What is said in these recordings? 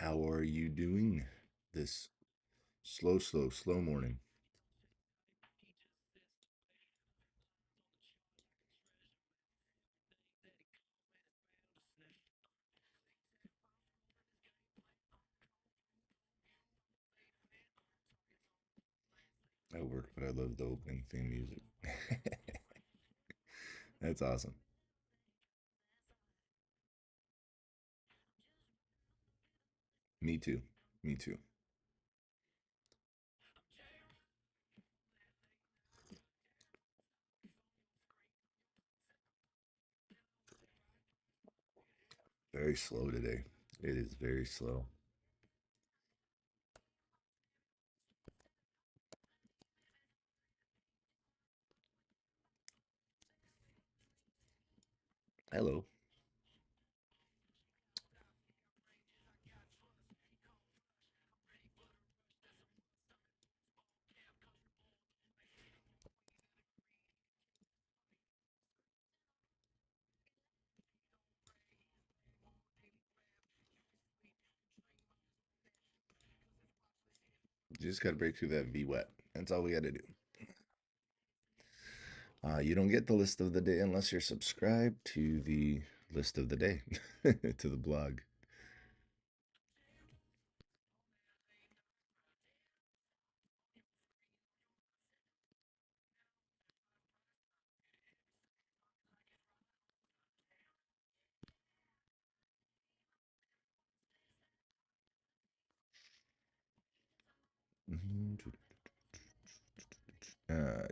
How are you doing this slow morning? I work, but I love the opening theme music. That's awesome. Me too. Me too. Very slow today. It is very slow. Hello. Just got to break through that V wet. That's all we got to do. You don't get the list of the day unless you're subscribed to the list of the day, to the blog.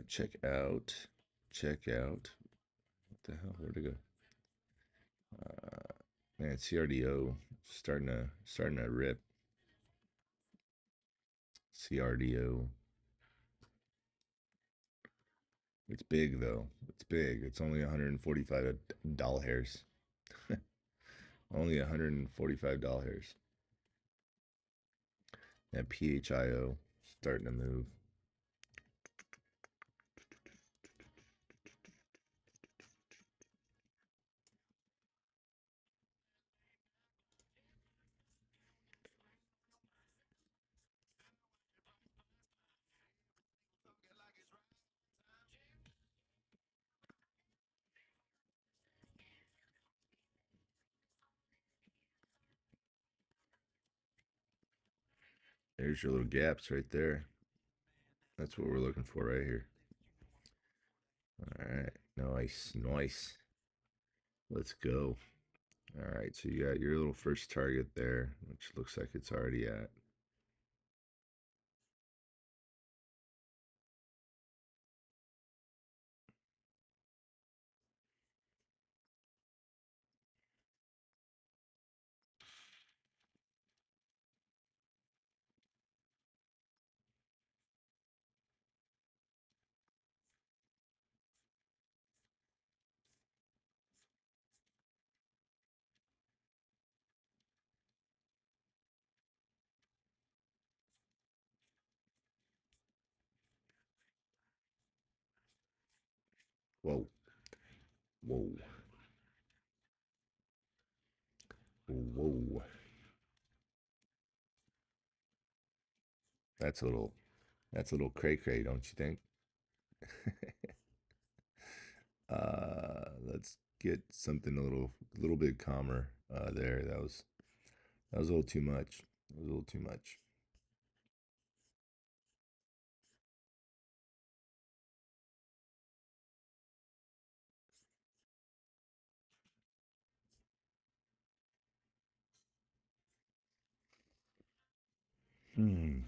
Check out. Check out. What the hell? Where'd it go? Man, CRDO starting to rip. CRDO. It's big though. It's big. It's only 145 doll hairs. Only 145 doll hairs. That PHIO starting to move. There's your little gaps right there. That's what we're looking for right here. All right. Nice. Nice. Let's go. All right. So you got your little first target there, which looks like it's already at. Whoa. Whoa. Whoa. That's a little cray cray, don't you think? Let's get something a little bit calmer there. That was a little too much. That was a little too much. Hmm.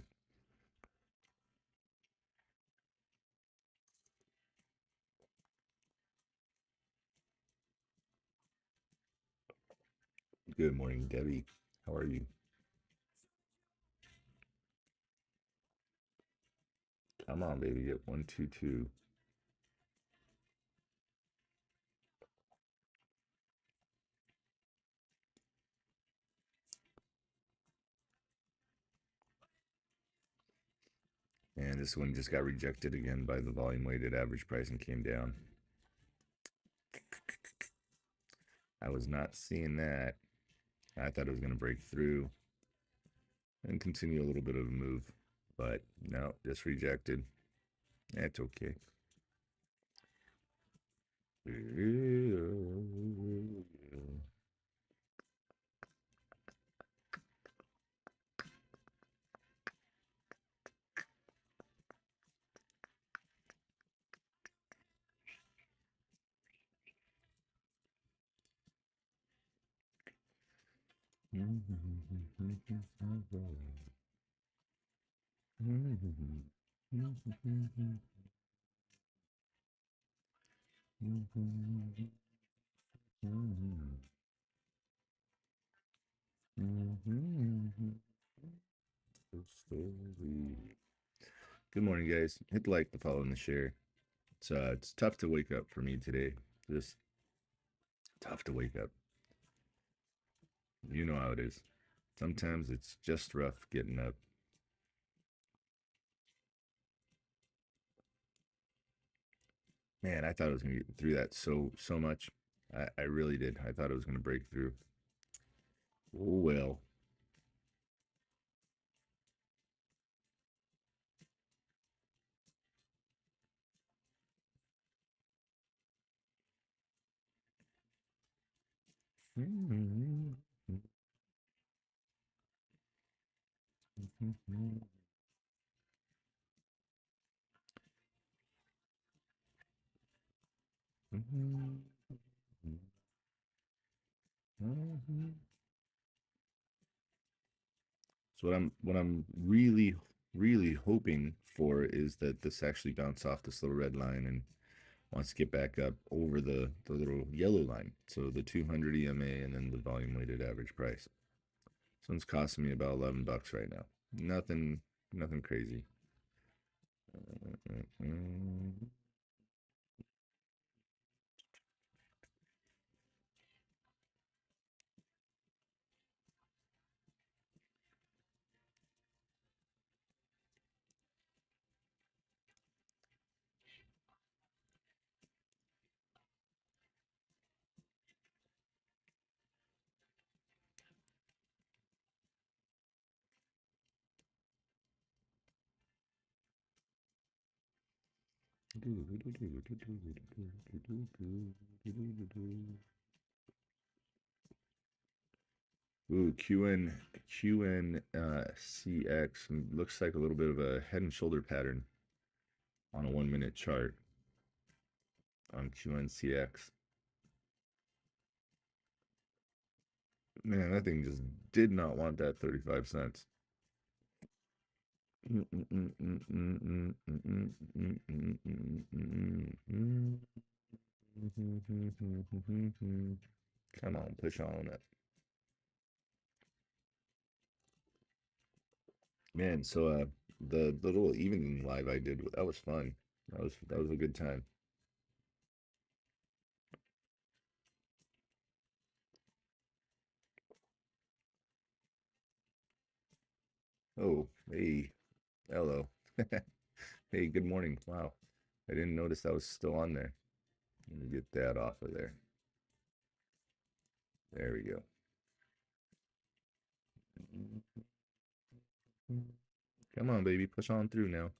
Good morning, Debbie. How are you? Come on, baby. Get 122. And this one just got rejected again by the volume weighted average price and came down. I was not seeing that. I thought it was going to break through. and continue a little bit of a move. But no, just rejected. That's okay. Good morning, guys. Hit the like, the follow, and the share. It's tough to wake up for me today. Just tough to wake up. You know how it is. Sometimes it's just rough getting up. Man, I thought I was gonna get through that so much. I really did. I thought it was gonna break through. Oh well. So what I'm really hoping for is that this actually bounced off this little red line and wants to get back up over the little yellow line. So the 200 EMA and then the volume weighted average price. This one's costing me about $11 right now. Nothing crazy. Ooh, QNCX looks like a little bit of a head and shoulder pattern on a 1 minute chart on QNCX. Man, that thing just did not want that 35 cents. Come on, push on it. Man, so the little evening live I did, that was fun. That was a good time. Oh, hey, hello. Hey, good morning. Wow. I didn't notice that was still on there. Let me get that off of there. There we go. Come on, baby, push on through now.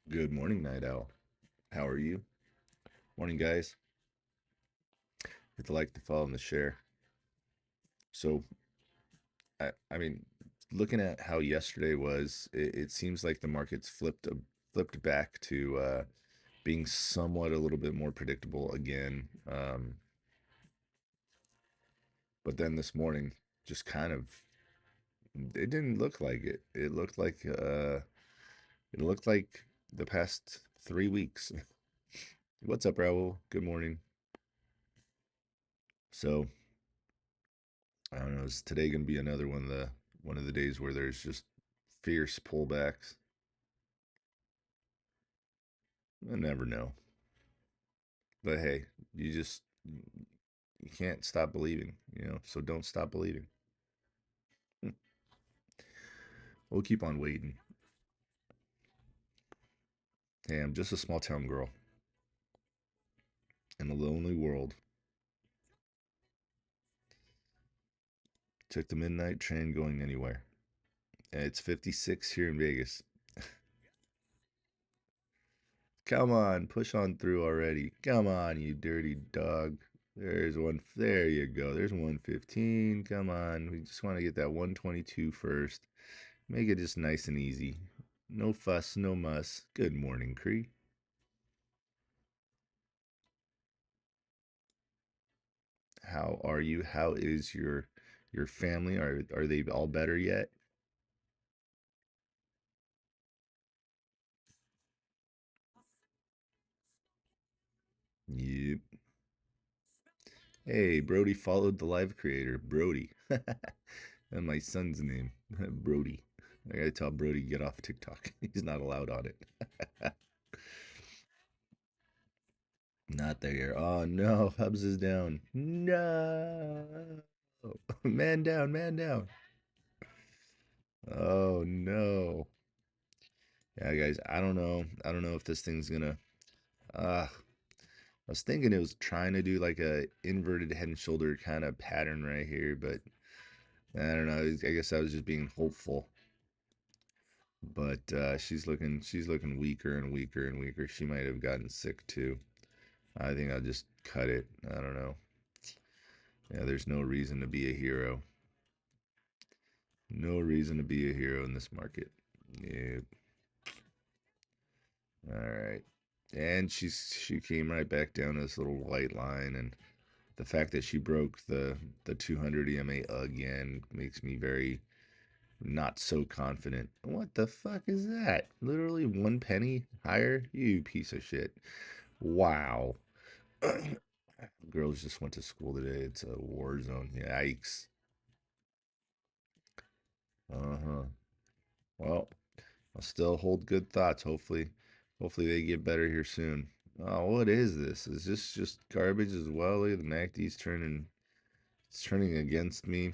Good morning, Night Owl. How are you? Morning, guys. Hit the like, the follow, and the share. So, I mean, looking at how yesterday was, it seems like the market's flipped back to being somewhat a little bit more predictable again. But then this morning, just kind of, it didn't look like it. It looked like the past 3 weeks. What's up, Raul? Good morning. So I don't know. Is today gonna be another one of the days where there's just fierce pullbacks? I never know. But hey, you just you can't stop believing, so don't stop believing. We'll keep on waiting. Hey, I'm just a small town girl in a lonely world. Took the midnight train going anywhere. It's 56 here in Vegas. Come on, push on through already. Come on, you dirty dog. There's one. There you go. There's 115. Come on. We just want to get that 122 first. Make it just nice and easy. No fuss, no muss. Good morning, Cree. How are you? How is your family? Are they all better yet? Yep. Hey, Brody followed the live creator, Brody. And my son's name, Brody. I gotta tell Brody get off TikTok. He's not allowed on it. Not there. Oh no, Hubs is down. No. Man down, man down. Oh no. Yeah, guys, I don't know. I don't know if this thing's gonna I was thinking it was trying to do like a inverted head and shoulder kind of pattern right here, but I don't know. I guess I was just being hopeful. But she's looking weaker and weaker and weaker. She might have gotten sick too. I think I'll just cut it. I don't know. Yeah, there's no reason to be a hero. No reason to be a hero in this market. Yep. All right. And she came right back down to this little white line, and the fact that she broke the 200 EMA again makes me very not so confident. What the fuck is that? Literally 1 penny higher? You piece of shit. Wow. Girls just went to school today. It's a war zone. Yikes. Uh-huh. Well, I'll still hold good thoughts. Hopefully they get better here soon. Oh, what is this? Is this just garbage as well? Look at the MACD's turning. It's turning against me.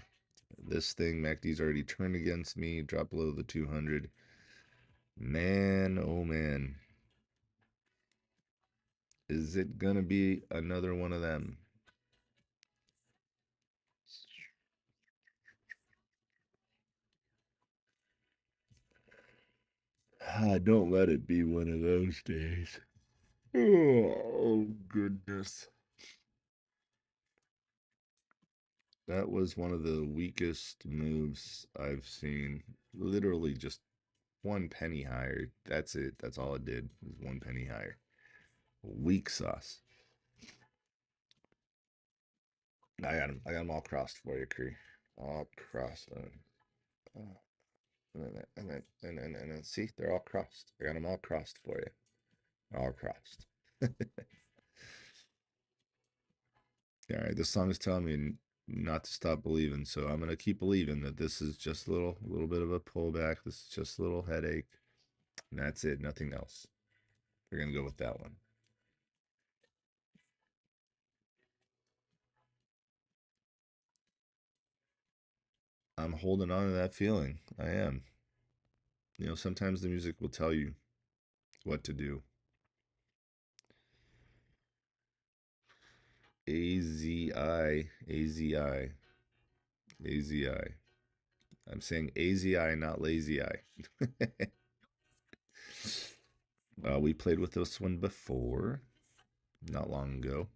This thing, MACD's already turned against me. Drop below the 200. Man, oh man. Is it gonna be another one of them? Don't let it be one of those days. Oh, goodness. That was one of the weakest moves I've seen. Literally just 1 penny higher. That's it. That's all it did. Was 1 penny higher. Weak sauce. I got them. I got them all crossed for you, Cree. All crossed. And then, see, they're all crossed. I got them all crossed for you. All crossed. All right, this song is telling me not to stop believing, so I'm gonna keep believing that this is just a little bit of a pullback. This is just a little headache, and that's it. Nothing else. We're gonna go with that one. I'm holding on to that feeling. I am. Sometimes the music will tell you what to do. AZI, AZI, AZI. I'm saying AZI, not lazy eye. We played with this one before, not long ago.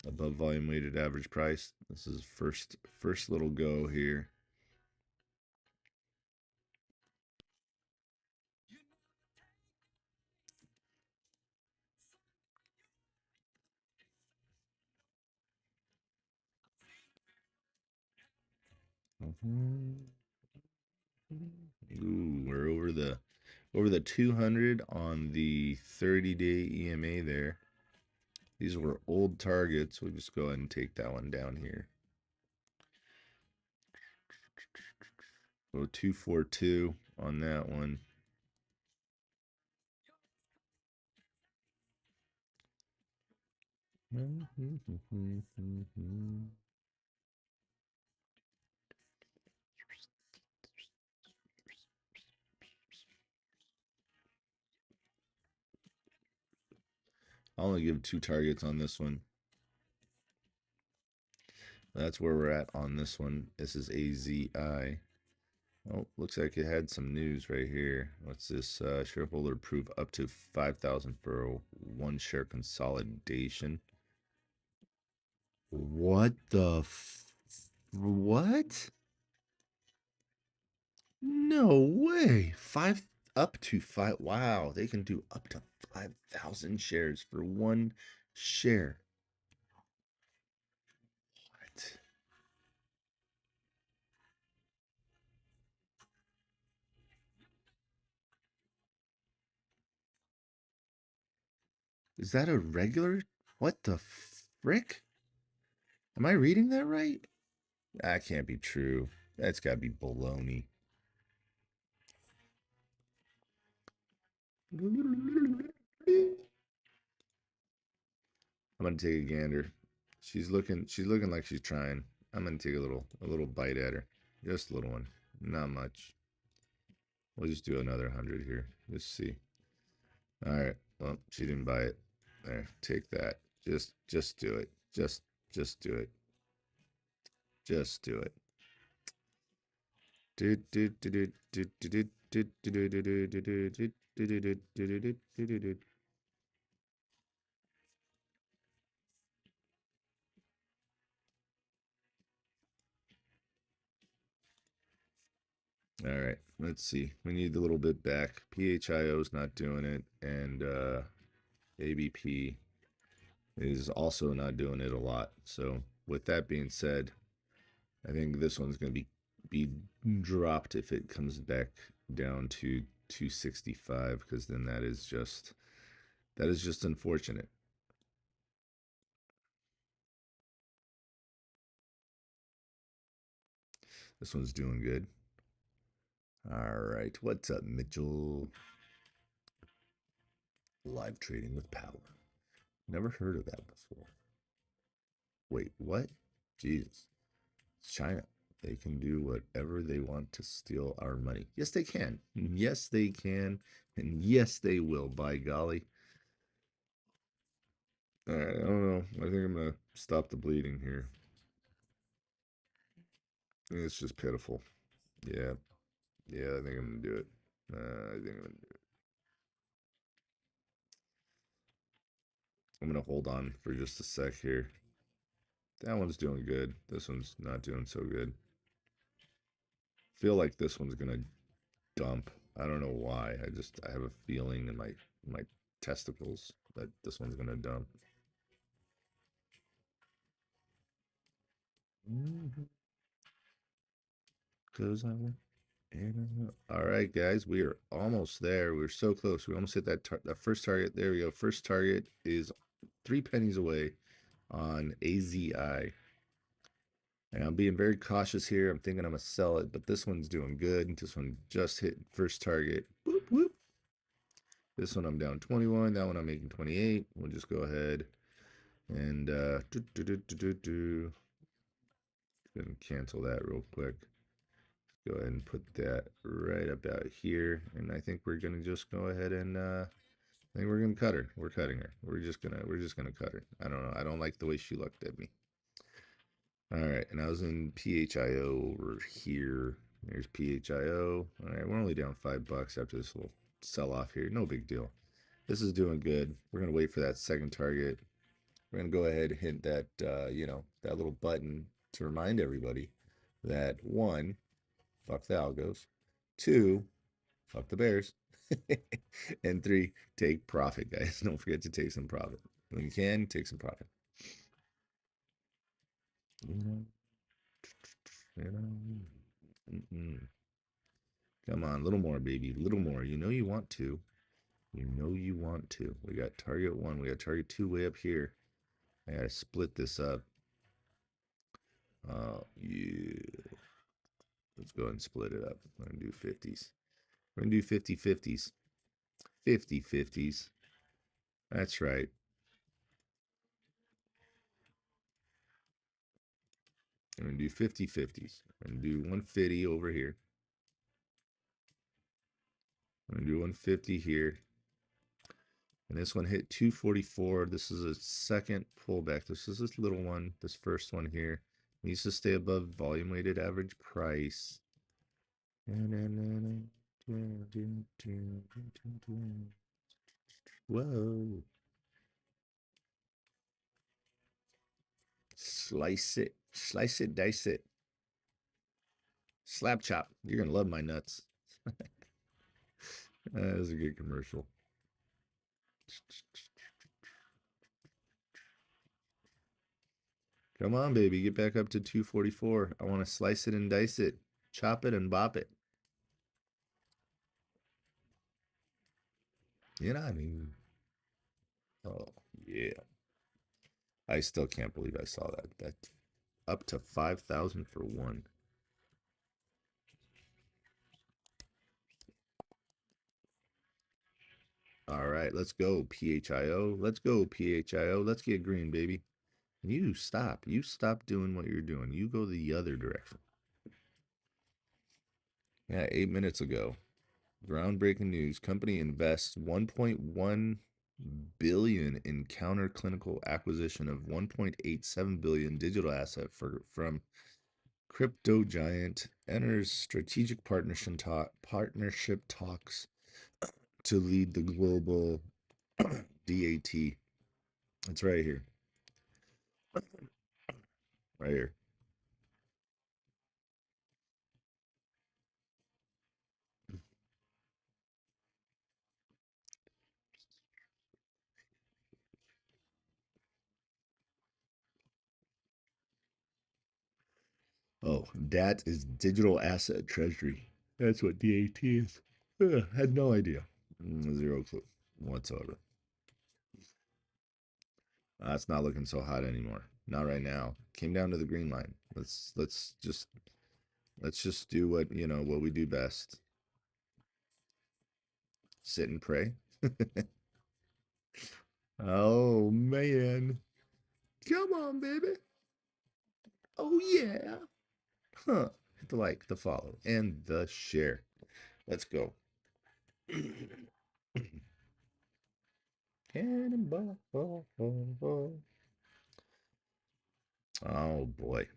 Above volume weighted average price. This is first little go here. Ooh, we're over the 200 on the 30-day EMA there. These were old targets. We'll just go ahead and take that one down here. So 242 on that one. I'll only give 2 targets on this one. That's where we're at on this one. This is AZI. Oh, looks like it had some news right here. What's this? Shareholder approve up to 5,000 for a 1 share consolidation. What the what? No way. 5 up to 5. Wow, they can do up to 5,000 shares for 1 share. What? Is that a regular? What the frick? Am I reading that right? That can't be true. That's got to be baloney. I'm gonna take a gander. She's looking like she's trying. I'm gonna take a little bite at her. Just a little one. Not much. We'll just do another 100 here. Just see. Alright. Well, she didn't buy it. There, take that. Just do it. Just do it. Just do it. All right, let's see. We need a little bit back. PHIO is not doing it, and ABP is also not doing it a lot. So, with that being said, I think this one's going to be dropped if it comes back down to 265, because then that is just unfortunate. This one's doing good. All right, what's up, Mitchell? Live trading with power. Never heard of that before. Wait, what? Jesus. It's China. They can do whatever they want to steal our money. Yes, they can. Yes, they can. And yes, they will, by golly. All right, I don't know. I think I'm going to stop the bleeding here. It's just pitiful. Yeah. Yeah, I think I'm going to do it. I think I'm going to do it. I'm going to hold on for just a sec here. That one's doing good. This one's not doing so good. Feel like this one's going to dump. I don't know why. I have a feeling in my testicles that this one's going to dump. Cause I want. All right, guys, we are almost there. We're so close. We almost hit that first target. There we go. First target is 3 pennies away on AZI. And I'm being very cautious here. I'm thinking I'm gonna sell it, but this one's doing good. This one just hit first target. Whoop, whoop. This one I'm down 21. That one I'm making 28. We'll just go ahead and gonna cancel that real quick. Go ahead and put that right about here, and I think we're gonna just go ahead and I think we're gonna cut her. We're cutting her. We're just gonna cut her. I don't know. I don't like the way she looked at me. All right, and I was in PHIO over here. There's PHIO. All right, we're only down $5 after this little sell off here. No big deal. This is doing good. We're gonna wait for that second target. We're gonna go ahead and hit that that little button to remind everybody that 1, fuck the algos. 2, fuck the Bears. And 3, take profit, guys. Don't forget to take some profit. When you can, take some profit. Come on, a little more, baby. A little more. You know you want to. You know you want to. We got target 1. We got target 2 way up here. I gotta split this up. Yeah. Let's go ahead and split it up. We're gonna do 50s. We're gonna do 50-50s. 50-50s. That's right. I'm gonna do 50-50s. I'm gonna do 150 over here. I'm gonna do 150 here. And this one hit 244. This is a second pullback. This is this little one, this first one here. Needs to stay above volume weighted average price. Whoa. Slice it, dice it. Slap chop. You're going to love my nuts. That was a good commercial. Come on, baby. Get back up to 244. I want to slice it and dice it. Chop it and bop it. You know what I mean? Oh, yeah. I still can't believe I saw that. That up to 5,000 for one. All right, let's go, PHIO. Let's go, PHIO. Let's get green, baby. You stop. You stop doing what you're doing. You go the other direction. Yeah, 8 minutes ago. Groundbreaking news. Company invests 1.1 billion in counter clinical acquisition of 1.87 billion digital asset from crypto giant enters strategic partnership talks to lead the global DAT. It's right here. Right here. Oh, DAT is digital asset treasury. That's what DAT is. Had no idea. Zero clue whatsoever. It's not looking so hot anymore. Not right now. Came down to the green line. Let's just do what we do best. Sit and pray. Oh man. Come on, baby. Oh yeah. Huh. Hit the like, the follow, and the share. Let's go. Cannonball. Oh boy.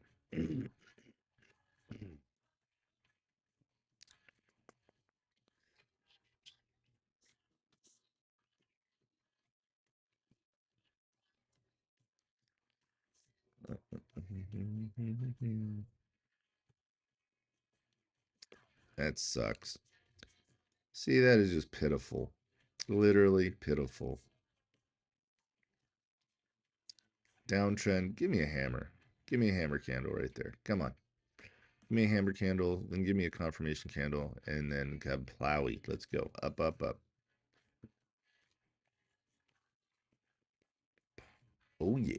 That sucks. See, that is just pitiful. Literally pitiful. Downtrend. Give me a hammer. Give me a hammer candle right there. Come on. Give me a hammer candle, then give me a confirmation candle, and then plowy. Let's go. Up, up, up. Oh, yeah.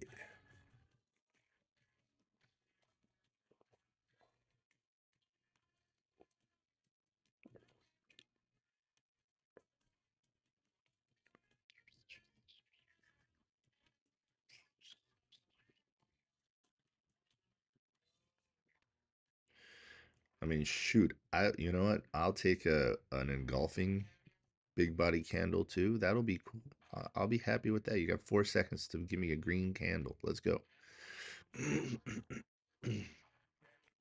I mean, shoot. You know what? I'll take an engulfing big body candle too. That'll be cool. I'll be happy with that. You got 4 seconds to give me a green candle. Let's go.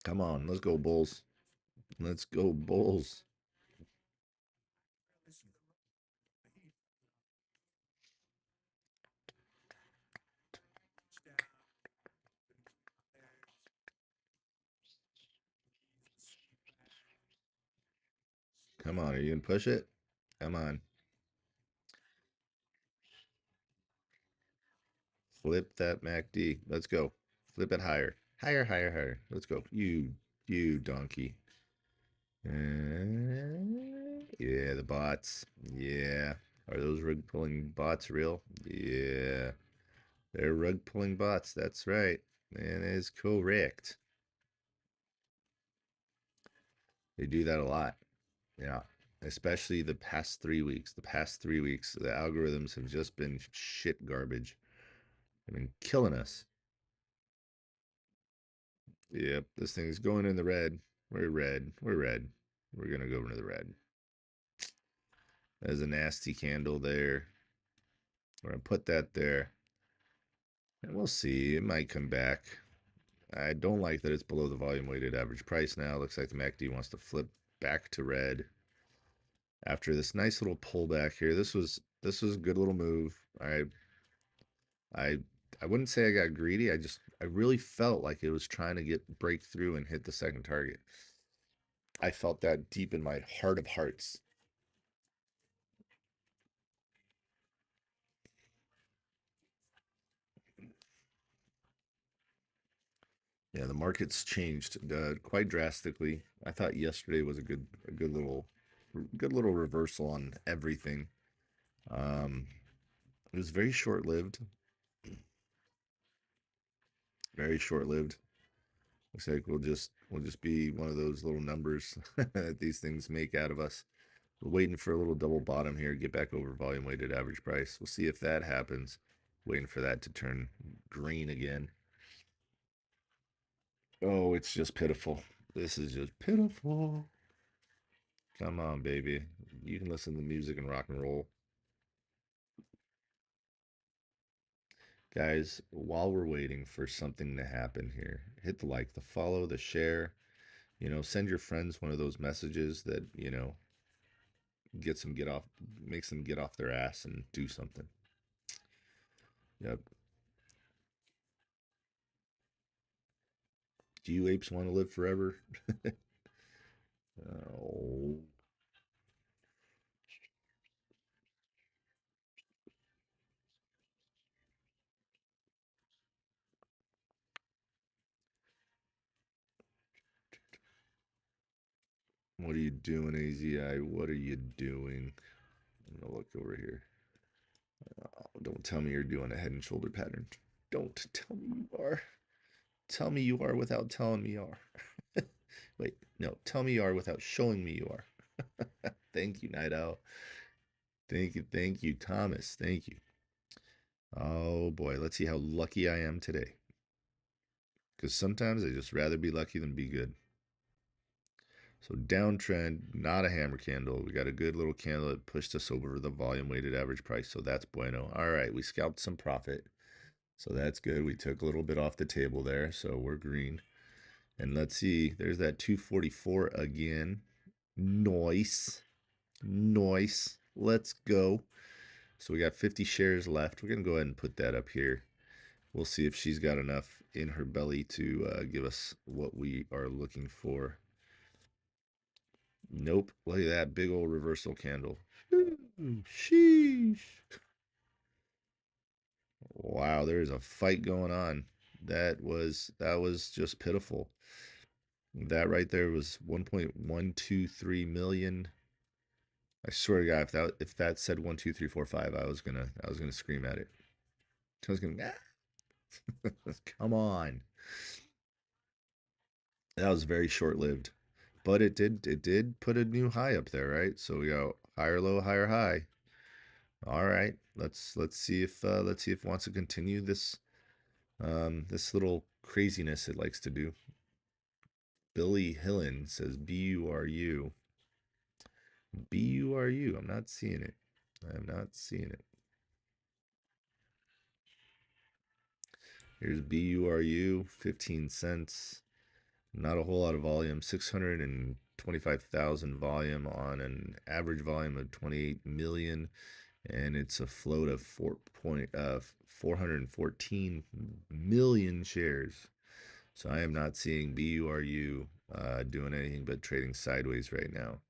Come on, let's go, Bulls. Let's go, Bulls. Come on, are you gonna push it? Come on. Flip that MACD. Let's go. Flip it higher. Higher, higher, higher. Let's go. You donkey. Yeah, the bots. Yeah. Are those rug pulling bots real? Yeah. They're rug pulling bots. That's right. That is correct. They do that a lot. Yeah. Especially the past 3 weeks. The past 3 weeks, the algorithms have just been shit garbage. They've been killing us. Yep, this thing's going in the red. We're red. We're red. We're gonna go into the red. There's a nasty candle there. We're going to put that there. And we'll see. It might come back. I don't like that it's below the volume weighted average price now. Looks like the MACD wants to flip back to red after this nice little pullback here. This was a good little move. I I wouldn't say I got greedy. I really felt like it was trying to break through and hit the second target. I felt that deep in my heart of hearts. Yeah, the market's changed quite drastically. I thought yesterday was a good little reversal on everything. Um, it was very short lived. Very short lived. Looks like we'll just be one of those little numbers that these things make out of us. We're waiting for a little double bottom here, get back over volume weighted average price. We'll see if that happens. Waiting for that to turn green again. Oh, it's just pitiful. This is just pitiful. Come on, baby. You can listen to music and rock and roll. Guys, while we're waiting for something to happen here, hit the like, the follow, the share. Send your friends one of those messages that, makes them get off their ass and do something. Yep. Do you apes want to live forever? Oh. What are you doing, AZI? What are you doing? I'm gonna look over here. Oh, don't tell me you're doing a head and shoulder pattern. Don't tell me you are. Tell me you are without telling me you are. Wait, no, tell me you are without showing me you are. Thank you, Night Owl. Thank you, Thomas. Thank you. Oh boy, let's see how lucky I am today. Because sometimes I just rather be lucky than be good. So downtrend, not a hammer candle. We got a good little candle that pushed us over the volume weighted average price. So that's bueno. All right, we scalped some profit. So that's good. We took a little bit off the table there. So we're green. And let's see, there's that 244 again. Nice. Nice. Let's go. So we got 50 shares left. We're going to go ahead and put that up here. We'll see if she's got enough in her belly to give us what we are looking for. Nope. Look at that big old reversal candle. Sheesh. Wow, there's a fight going on. That was just pitiful. That right there was 1.123 million. I swear to God, if that said 1, 2, 3, 4, 5, I was gonna scream at it. I was gonna come on. That was very short lived. But it did put a new high up there, right? So we go higher low, higher high. All right. Let's see if it wants to continue this little craziness it likes to do. Billy Hillen says BURU. BURU. I'm not seeing it. I'm not seeing it. Here's BURU, 15 cents. Not a whole lot of volume. 625,000 volume on an average volume of 28 million. And it's a float of 414 million shares. So I am not seeing BURU doing anything but trading sideways right now.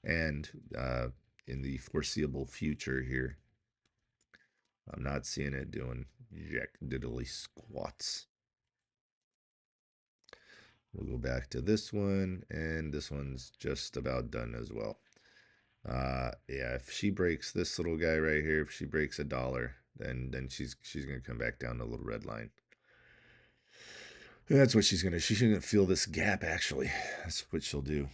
And in the foreseeable future here, I'm not seeing it doing jack diddly squats. We'll go back to this one, and this one's just about done as well. Yeah, if she breaks this little guy right here, if she breaks $1, then she's gonna come back down to the little red line. And that's what she's gonna feel this gap actually. That's what she'll do.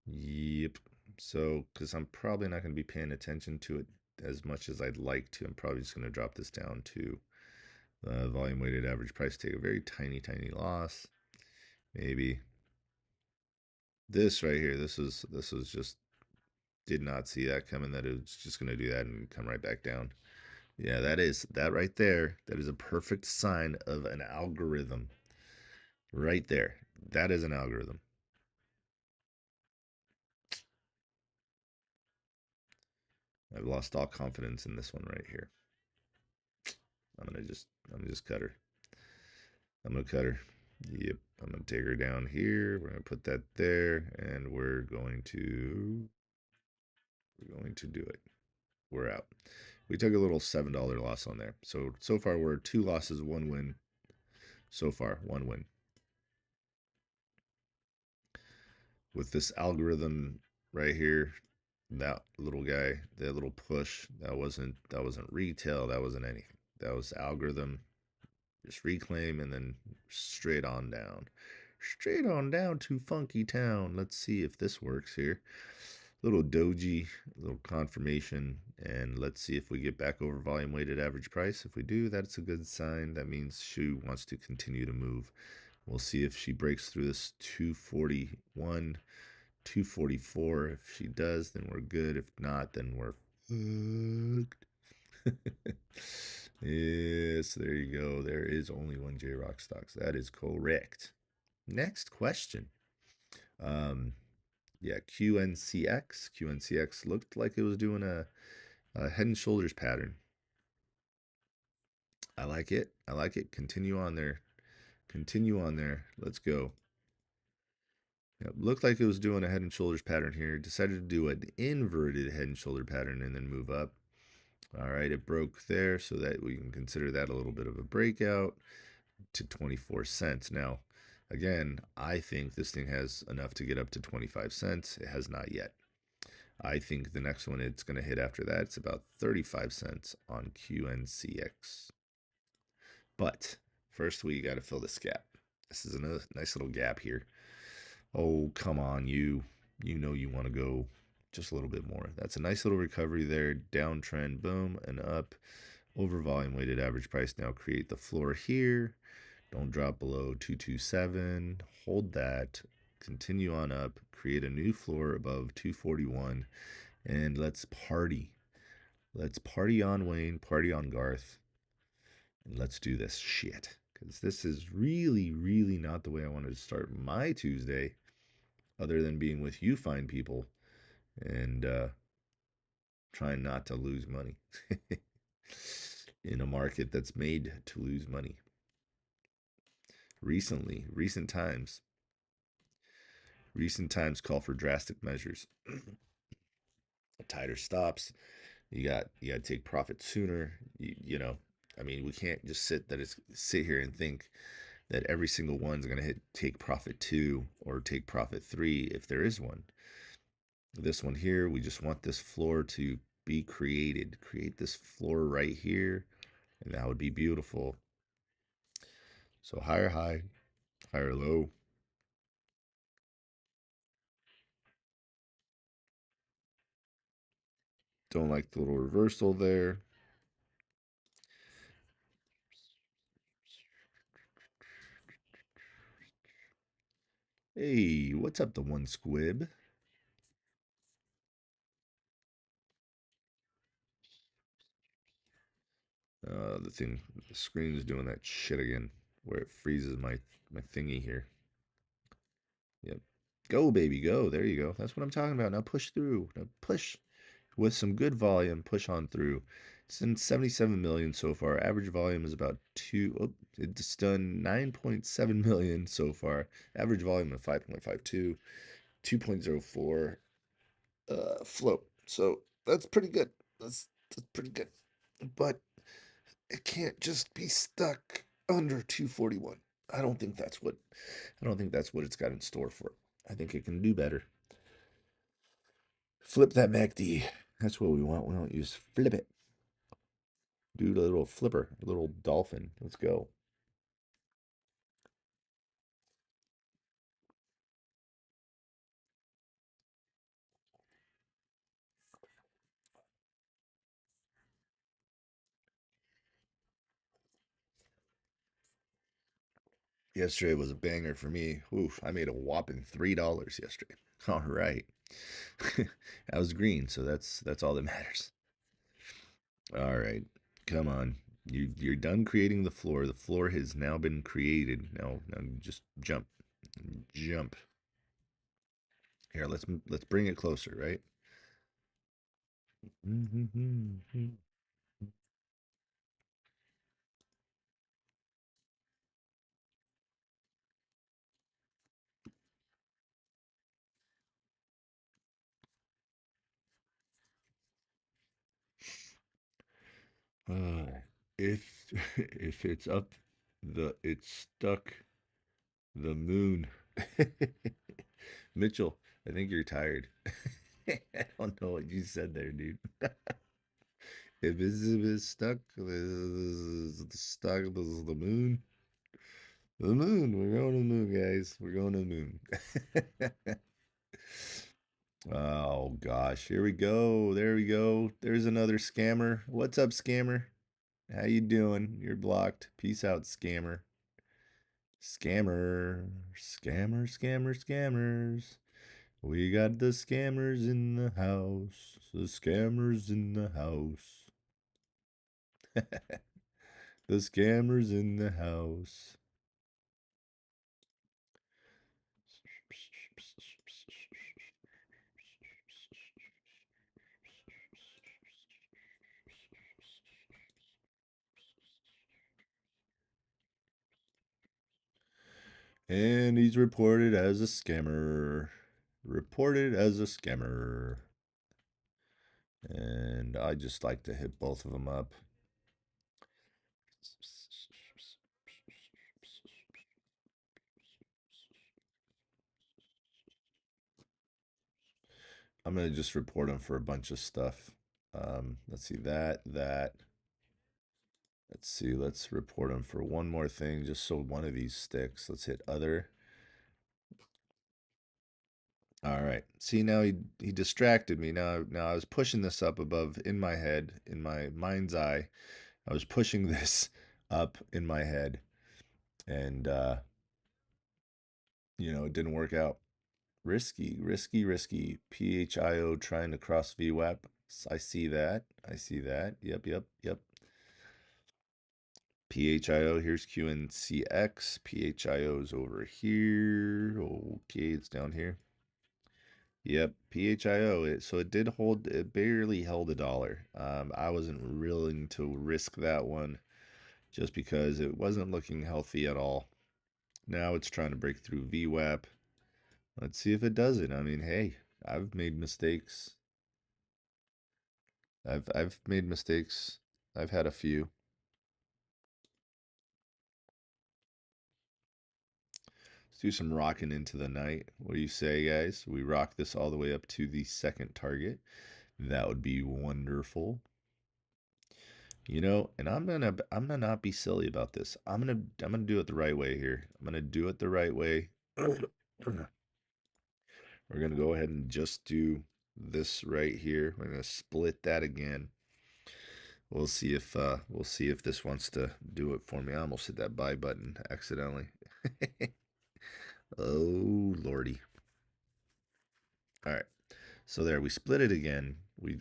Yep. So, because I'm probably not gonna be paying attention to it as much as I'd like to, I'm probably just gonna drop this down to volume weighted average price, take a very tiny loss. Maybe this right here, this was just Did not see that coming, that it was just going to do that and come right back down. Yeah, that right there. That is a perfect sign of an algorithm. Right there. That is an algorithm. I've lost all confidence in this one right here. I'm gonna just cut her. I'm gonna cut her. Yep. I'm gonna take her down here. We're gonna put that there, and we're going to do it. We're out. We took a little $7 loss on there. So far we're 2 losses, 1 win. So far, 1 win. With this algorithm right here, that little guy, that little push, that wasn't retail, that wasn't anything. That was algorithm. Just reclaim and then straight on down. Straight on down to Funky Town. Let's see if this works here. Little doji, little confirmation, and let's see if we get back over volume weighted average price. If we do, that's a good sign. That means she wants to continue to move. We'll see if she breaks through this 241, 244. If she does, then we're good. If not, then we're fucked. Yes, there you go. There is only one Jrockstocks. That is correct. Next question. Yeah, QNCX. QNCX looked like it was doing a head and shoulders pattern. I like it. I like it. Continue on there. Continue on there. Let's go. Yep, looked like it was doing a head and shoulders pattern here. Decided to do an inverted head and shoulder pattern and then move up. All right, it broke there, so that we can consider that a little bit of a breakout to 24 cents. Now, again, I think this thing has enough to get up to 25 cents. It has not yet. I think the next one it's going to hit after that, it's about 35 cents on QNCX. But first, we got to fill this gap. This is a nice little gap here. Oh, come on, you. You know you want to go just a little bit more. That's a nice little recovery there. Downtrend, boom, and up. Over volume weighted average price. Now create the floor here. Don't drop below 227. Hold that. Continue on up. Create a new floor above 241. And let's party. Let's party on Wayne, party on Garth. And let's do this shit. Because this is really, really not the way I wanted to start my Tuesday, other than being with you fine people and trying not to lose money in a market that's made to lose money. Recent times call for drastic measures. Tighter stops. You got to take profit sooner. You know, I mean, we can't just sit here and think that every single one's going to take profit 2 or take profit 3 if there is one. This one here, we just want this floor to be created. Create this floor right here, and that would be beautiful. So higher high, higher low. Don't like the little reversal there. Hey, what's up, the one squib? The screen is doing that shit again, where it freezes my thingy here. Yep. Go, baby, go. There you go. That's what I'm talking about. Now push through. Now push with some good volume. Push on through. It's in 77 million so far. Average volume is about 2. Oh, it's done 9.7 million so far. Average volume of 5.52, 2.04 float. So that's pretty good. That's pretty good. But it can't just be stuck under 241. I don't think that's what it's got in store for it. I think it can do better. Flip that MACD. That's what we want. We don't use flip it. Do the little flipper, a little dolphin. Let's go. Yesterday was a banger for me. Oof, I made a whopping $3 yesterday. All right. I was green, so that's all that matters. All right. Come on. You're done creating the floor. The floor has now been created. Now just jump. Jump. Here, let's bring it closer, right? If if it's up it's stuck the moon. Mitchell, I think you're tired. I don't know what you said there, dude. If it's stuck, stuck the moon. The moon. We're going to the moon, guys. We're going to the moon. Oh gosh, here we go. There we go. There's another scammer. What's up, scammer? How you doing? You're blocked. Peace out, scammer. Scammer. Scammer, scammer, scammers. We got the scammers in the house. The scammers in the house. The scammers in the house. And he's reported as a scammer. Reported as a scammer. And I just like to hit both of them up. I'm going to just report him for a bunch of stuff. Let's see, that. Let's see, let's report him for one more thing, just so one of these sticks. Let's hit other. All right. See, now he distracted me. Now I was pushing this up above in my head, in my mind's eye. I was pushing this up in my head, and it didn't work out. Risky, risky, risky. PHIO trying to cross VWAP. I see that. I see that. Yep, yep, yep. PHIO, here's QNCX. PHIO's over here. Okay, it's down here. Yep, PHIO. So it did hold, it barely held a dollar. I wasn't willing to risk that one just because it wasn't looking healthy at all. Now it's trying to break through VWAP. Let's see if it does it. I mean, hey, I've made mistakes. I've made mistakes. I've had a few. Let's do some rocking into the night. What do you say, guys? We rock this all the way up to the second target. That would be wonderful. And I'm gonna not be silly about this. I'm gonna do it the right way here. I'm gonna do it the right way. We're gonna go ahead and just do this right here. We're gonna split that again. We'll see if this wants to do it for me. I almost hit that buy button accidentally. Oh lordy. All right. So there we split it again. We're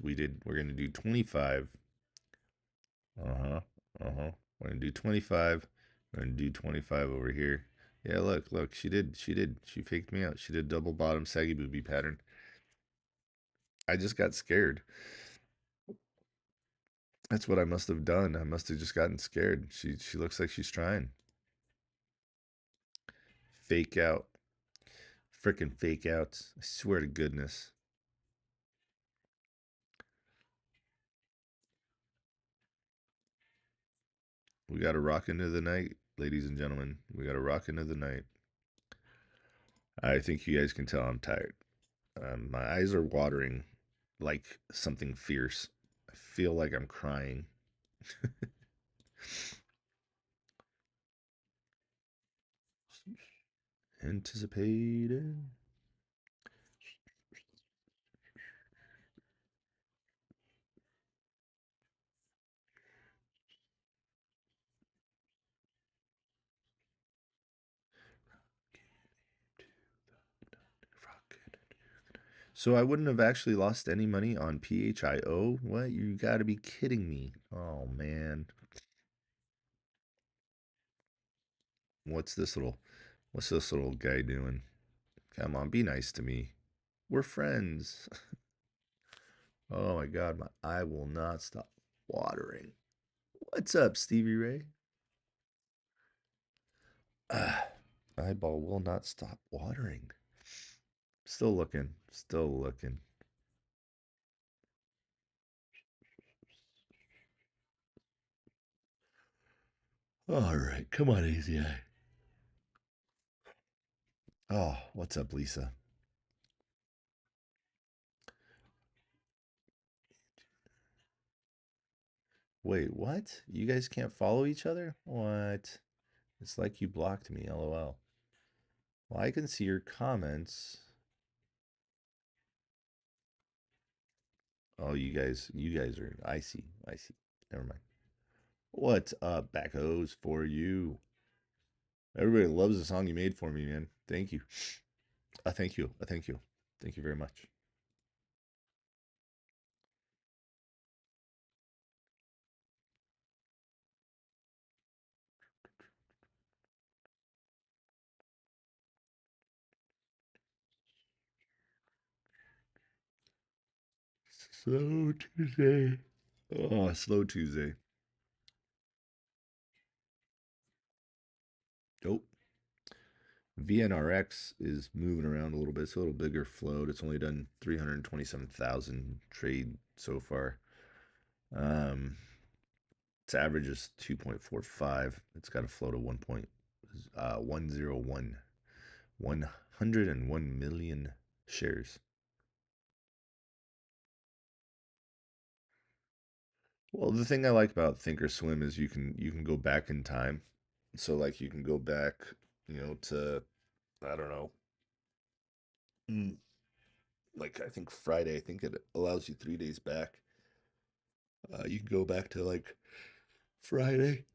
gonna do 25. Uh-huh. Uh-huh. We're gonna do 25. We're gonna do 25 over here. Yeah, look, she did. She faked me out. She did double bottom saggy booby pattern. I just got scared. That's what I must have done. I must have just gotten scared. She looks like she's trying. Fake out. Frickin' fake outs. I swear to goodness. We got to rock into the night, ladies and gentlemen. We got to rock into the night. I think you guys can tell I'm tired. My eyes are watering like something fierce. I feel like I'm crying. Anticipated. So I wouldn't have actually lost any money on PHIO? What? You gotta be kidding me. Oh, man. What's this little guy doing? Come on, be nice to me. We're friends. Oh my God, my eye will not stop watering. What's up, Stevie Ray? Ah, eyeball will not stop watering. Still looking, still looking. All right, come on, Easy Eye. Oh, what's up, Lisa? Wait, what? You guys can't follow each other? What? It's like you blocked me, lol. Well, I can see your comments. Oh, you guys are, I see. Never mind. What's up, backhoes for you? Everybody loves the song you made for me, man. Thank you. Thank you. Thank you. Thank you very much. Slow Tuesday. Oh, slow Tuesday. Nope. VNRX is moving around a little bit. It's a little bigger float. It's only done 327,000 trade so far. Its average is 2.45. It's got a float of 1.101. 101 million shares. Well, the thing I like about Thinkorswim is you can go back in time. So like you can go back, to I don't know, mm, like I think Friday. I think it allows you 3 days back. You can go back to like Friday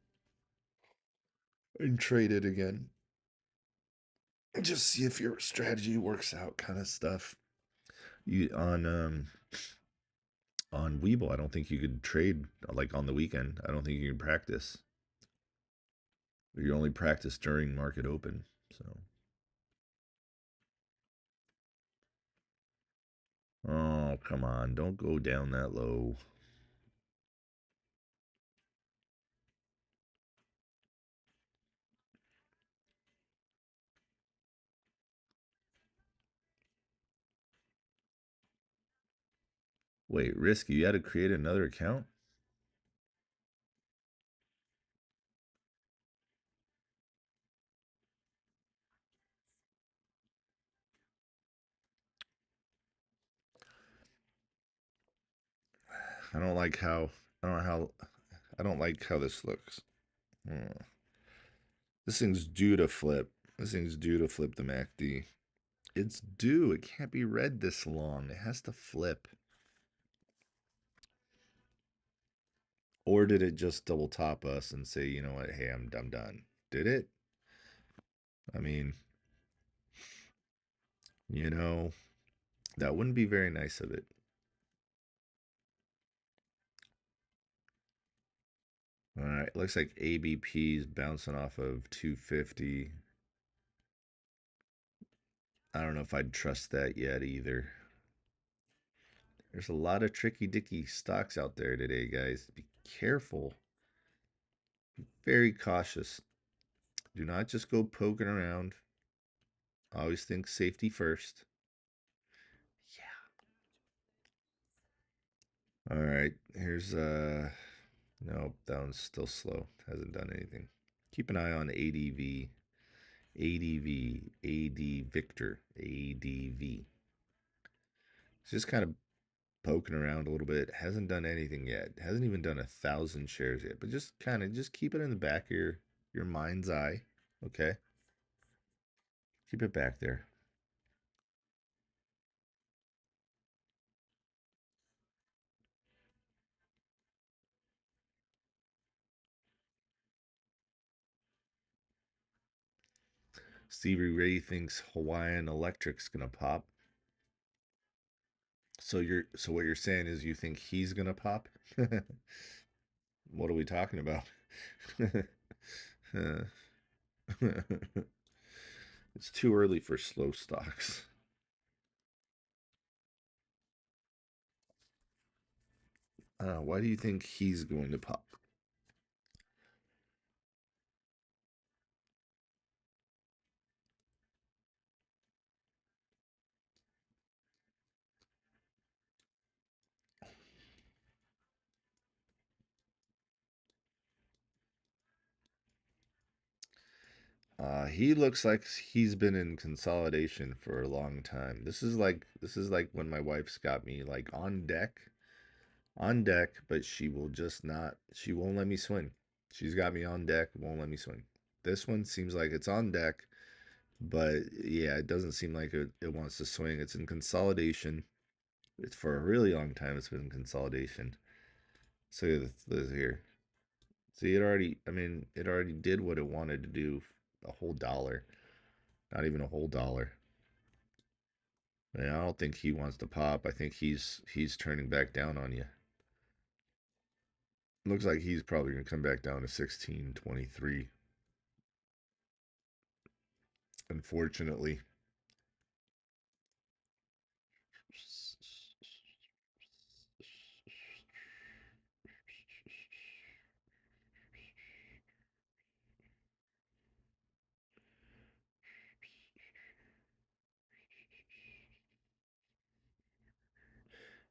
and trade it again and just see if your strategy works out, kind of stuff. You on Weeble, I don't think you could trade like on the weekend. I don't think you can practice. You only practice during market open. So, oh, come on, don't go down that low. Wait, Risky, you had to create another account? I don't like how I don't know how I don't like how this looks. Hmm. This thing's due to flip. This thing's due to flip the MACD. It's due. It can't be read this long. It has to flip. Or did it just double top us and say, you know what, hey, I'm done? Did it? I mean, you know, that wouldn't be very nice of it. All right, looks like ABP is bouncing off of 250. I don't know if I'd trust that yet either. There's a lot of tricky dicky stocks out there today, guys. Be careful. Be very cautious. Do not just go poking around. Always think safety first. Yeah. All right. Here's nope, that one's still slow. Hasn't done anything. Keep an eye on ADV. ADV. AD Victor. ADV. It's just kind of poking around a little bit. Hasn't done anything yet. Hasn't even done 1,000 shares yet. But just keep it in the back of your mind's eye. Okay. Keep it back there. Stevie Ray thinks Hawaiian Electric's gonna pop. So what you're saying is you think he's gonna pop? What are we talking about? It's too early for slow stocks. Why do you think he's going to pop? He looks like he's been in consolidation for a long time. This is like when my wife's got me like on deck, but she will just not. She won't let me swing. She's got me on deck, won't let me swing. This one seems like it's on deck, but yeah, it doesn't seem like it wants to swing. It's in consolidation. It's for a really long time. It's been in consolidation. So this here. See, it already. I mean, it already did what it wanted to do. A whole dollar. Not even a whole dollar. Yeah, I don't think he wants to pop. I think he's turning back down on you. Looks like he's probably gonna come back down to 16.23. Unfortunately.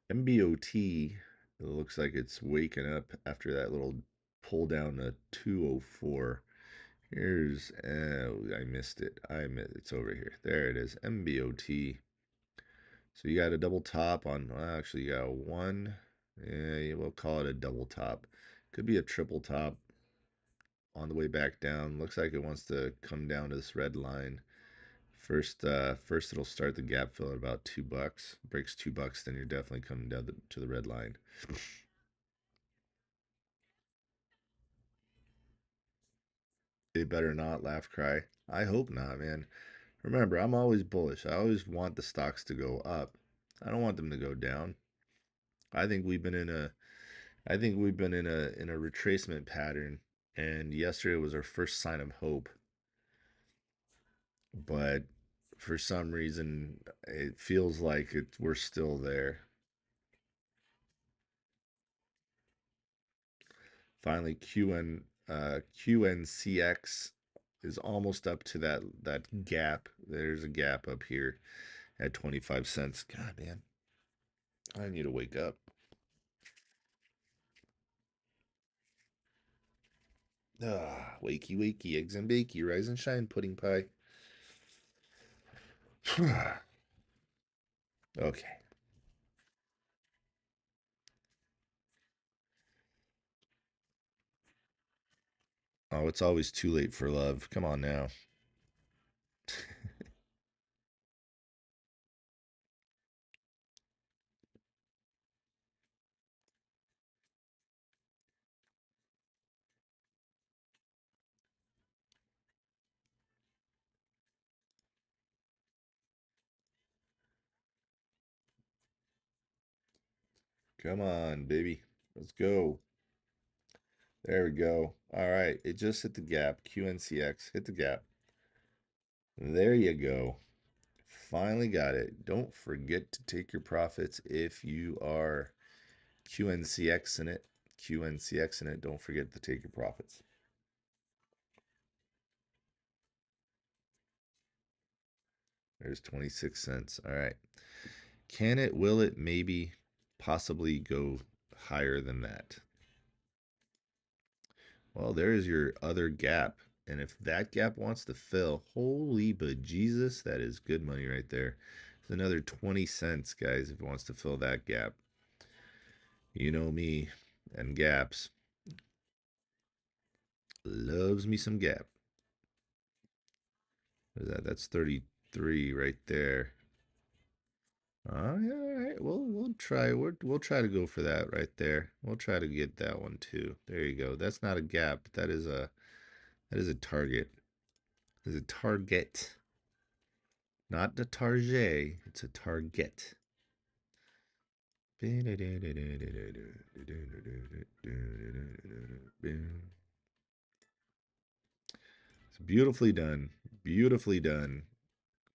MBOT, it looks like it's waking up after that little pull down to 204. Here's, I missed it. It's over here. There it is. MBOT. So you got a double top on, well, actually, you got one. Yeah, we'll call it a double top. Could be a triple top on the way back down. Looks like it wants to come down to this red line. First it'll start the gap fill at about $2. Breaks $2, then you're definitely coming down to the red line. They better not laugh cry. I hope not, man. Remember, I'm always bullish. I always want the stocks to go up. I don't want them to go down. I think we've been in a I think we've been in a retracement pattern, and yesterday was our first sign of hope. But for some reason, it feels like we're still there. Finally, QNCX is almost up to that gap. There's a gap up here at 25 cents. God, man, I need to wake up. Wakey, wakey, eggs and bakey, rise and shine, pudding pie. Okay. Oh, it's always too late for love. Come on now. Come on, baby. Let's go. There we go. All right. It just hit the gap. QNCX hit the gap. There you go. Finally got it. Don't forget to take your profits if you are QNCX in it. QNCX in it. Don't forget to take your profits. There's 26 cents. All right. Can it, will it, maybe, possibly go higher than that? Well, there's your other gap. And if that gap wants to fill, holy bejesus, that is good money right there. It's another 20 cents, guys, if it wants to fill that gap. You know me and gaps. Loves me some gap. What is that? That's 33 right there. Oh yeah, all right. We'll try. We'll try to go for that right there. We'll try to get that one too. There you go. That's not a gap. That is a target. Is a target. Not the target. It's a target. It's beautifully done. Beautifully done.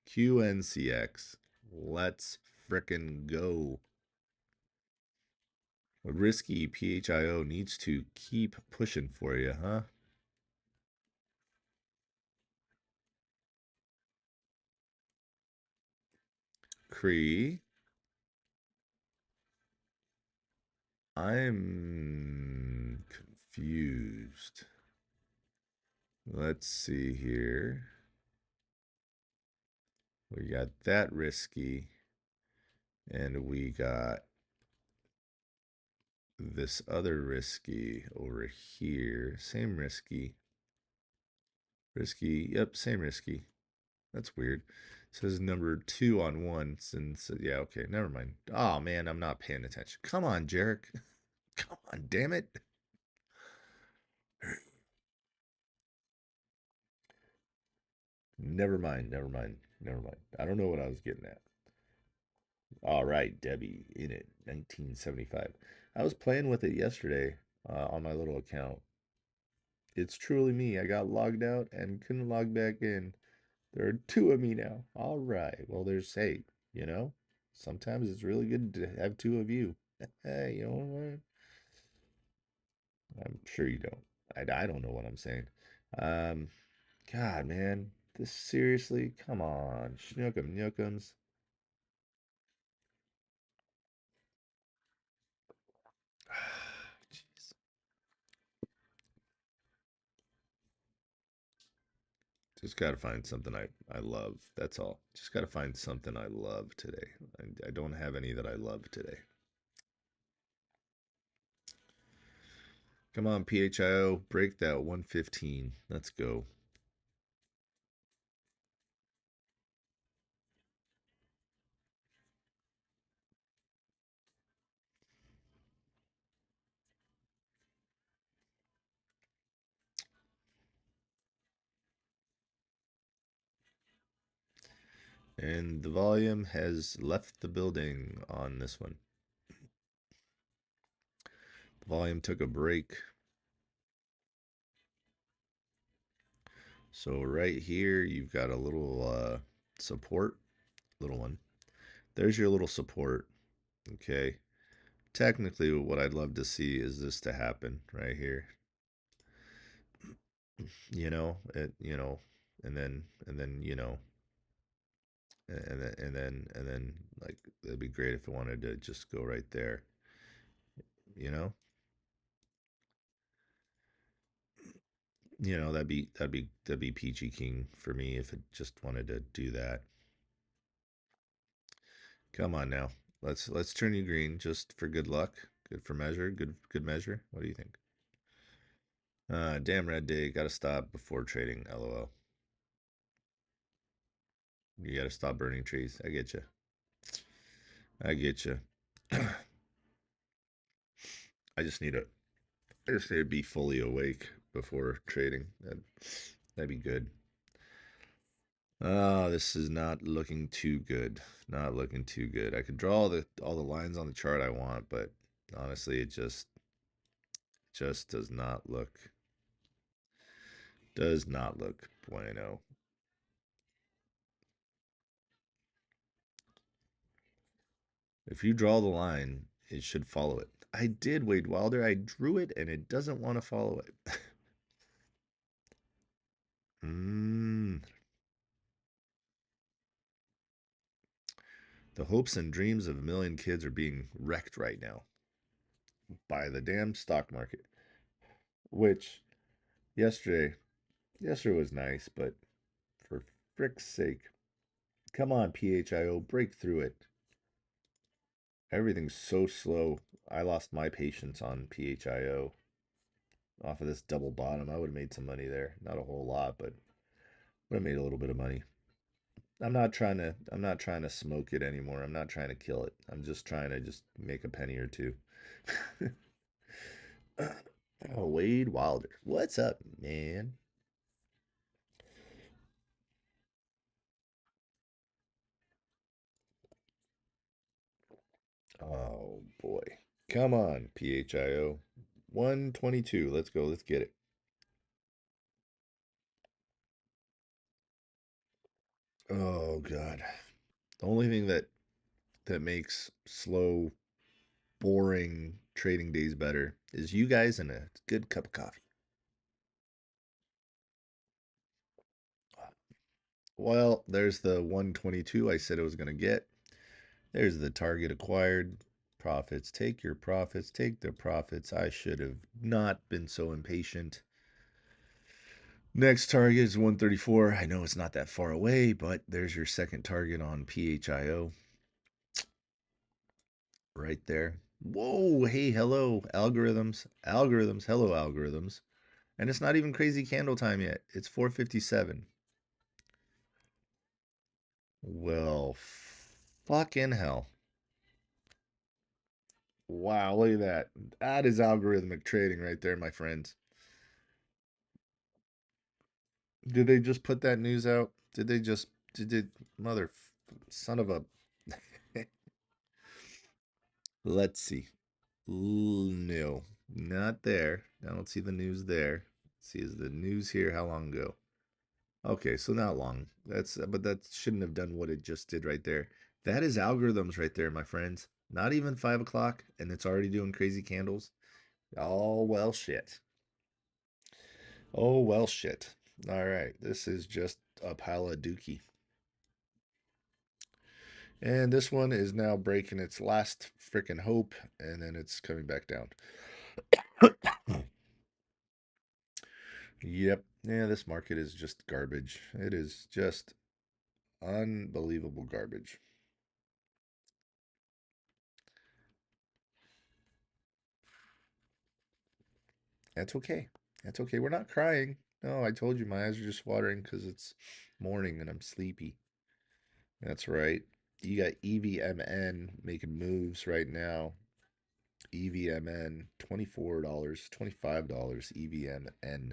QNCX. Let's frickin' go. Risky PHIO needs to keep pushing for you, huh? Cree. I'm confused. Let's see here. We got that risky. And we got this other risky over here. Same risky. Risky. Yep, same risky. That's weird. It says number 2 on one. Since yeah, okay, never mind. Oh man, I'm not paying attention. Come on, Jarek. Come on, damn it. Never mind, never mind, never mind. I don't know what I was getting at. All right, Debbie in it, 1975. I was playing with it yesterday on my little account. It's truly me. I got logged out and couldn't log back in. There are 2 of me now. All right. Well, there's, hey, you know, sometimes it's really good to have 2 of you. Hey, you know what? I'm sure you don't. I don't know what I'm saying. Um, God, man. This seriously? Come on. Schnookum Nookums. Jeez. Just got to find something I love. That's all. Just got to find something I love today. I don't have any that I love today. Come on, PHIO. Break that 115. Let's go. And the volume has left the building on this one. The volume took a break. So right here, you've got a little support, little one. There's your little support, okay? Technically, what I'd love to see is this to happen right here. And then, and then, like, it'd be great if it wanted to just go right there, you know? That'd be peachy king for me if it just wanted to do that. Come on now. Let's turn you green just for good luck. Good for measure. Good measure. What do you think? Damn red day. Gotta stop before trading. LOL. You gotta stop burning trees. I get you. I get you. I just need to. I just need to be fully awake before trading. That'd be good. Oh, this is not looking too good. Not looking too good. I could draw all the lines on the chart I want, but honestly, it just does not look bueno. If you draw the line, it should follow it. I did, Wade Wilder. I drew it, and it doesn't want to follow it. The hopes and dreams of a million kids are being wrecked right now by the damn stock market. Which yesterday was nice, but for frick's sake, come on, PHIO, break through it. Everything's so slow. I lost my patience on PHIO off of this double bottom. I would have made some money there. Not a whole lot, but would have made a little bit of money. I'm not trying to smoke it anymore. I'm not trying to kill it. I'm just trying to just make a penny or two. Oh, Wade Wilder. What's up, man? Oh boy. Come on, PHIO. 122. Let's go. Let's get it. Oh god. The only thing that makes slow, boring trading days better is you guys and a good cup of coffee. Well, there's the 122 I said I was going to get. There's the target acquired. Profits. Take your profits. Take the profits. I should have not been so impatient. Next target is 134. I know it's not that far away, but there's your second target on PHIO. Right there. Whoa, hey, hello, algorithms. Algorithms, hello, algorithms. And it's not even crazy candle time yet. It's 4:57. Well, fucking hell. Wow, look at that. That is algorithmic trading right there, my friends. Did they just put that news out? Did they, mother, son of a. Let's see. No, not there. I don't see the news there. Let's see, is the news here? How long ago? Okay, so not long. But that shouldn't have done what it just did right there. That is algorithms right there, my friends. Not even 5 o'clock, and it's already doing crazy candles. Oh well, shit. Oh well, shit. All right, this is just a pile of dookie. And this one is now breaking its last freaking hope, and then it's coming back down. Yep. Yeah, this market is just garbage. It is just unbelievable garbage. That's okay. That's okay. We're not crying. No, I told you my eyes are just watering because it's morning and I'm sleepy. That's right. You got EVMN making moves right now. EVMN, $24, $25 EVMN.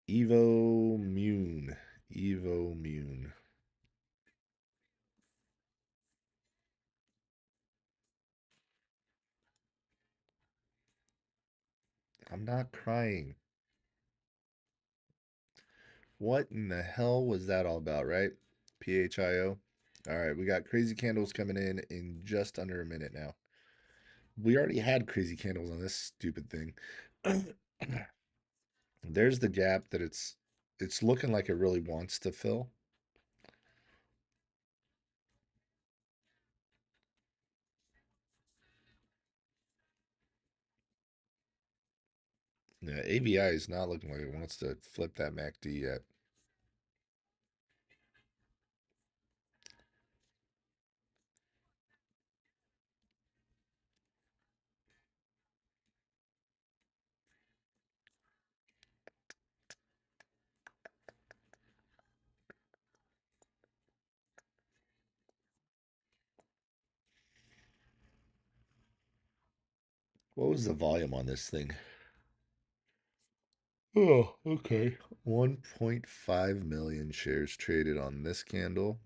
Evo Mune. Evo Mune. I'm not crying. What in the hell was that all about, right? PHIO. All right, we got crazy candles coming in just under a minute now. We already had crazy candles on this stupid thing. There's the gap that it's looking like it really wants to fill. Yeah, AVI is not looking like it wants to flip that MACD yet. What was the volume on this thing? Oh, okay. 1.5 million shares traded on this candle,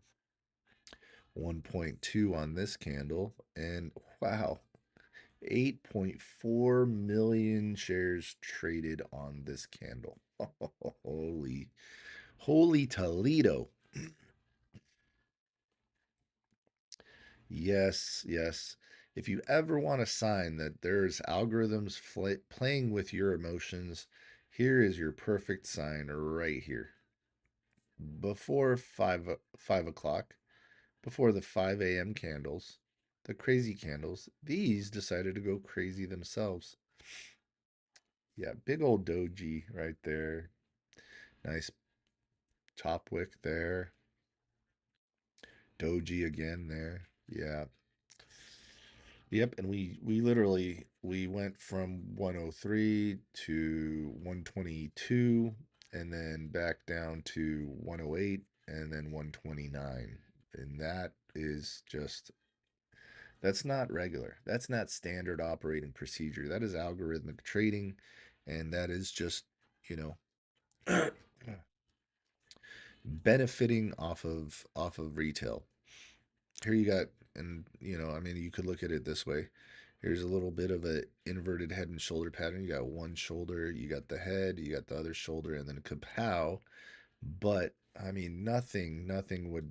1.2 on this candle, and wow, 8.4 million shares traded on this candle. Holy, holy Toledo. Yes, yes. If you ever want a sign that there's algorithms playing with your emotions, here is your perfect sign right here. Before 5 o'clock, before the 5 a.m. candles, the crazy candles, these decided to go crazy themselves. Yeah, big old doji right there. Nice top wick there. Doji again there. Yeah. Yep, and we literally we went from 103 to 122 and then back down to 108 and then 129. And that is just that's not regular. That's not standard operating procedure. That is algorithmic trading and that is just, you know, benefiting off of retail. here you got, and I mean, you could look at it this way. Here's a little bit of a inverted head and shoulder pattern. You got one shoulder, you got the head, you got the other shoulder, and then kapow. But I mean, nothing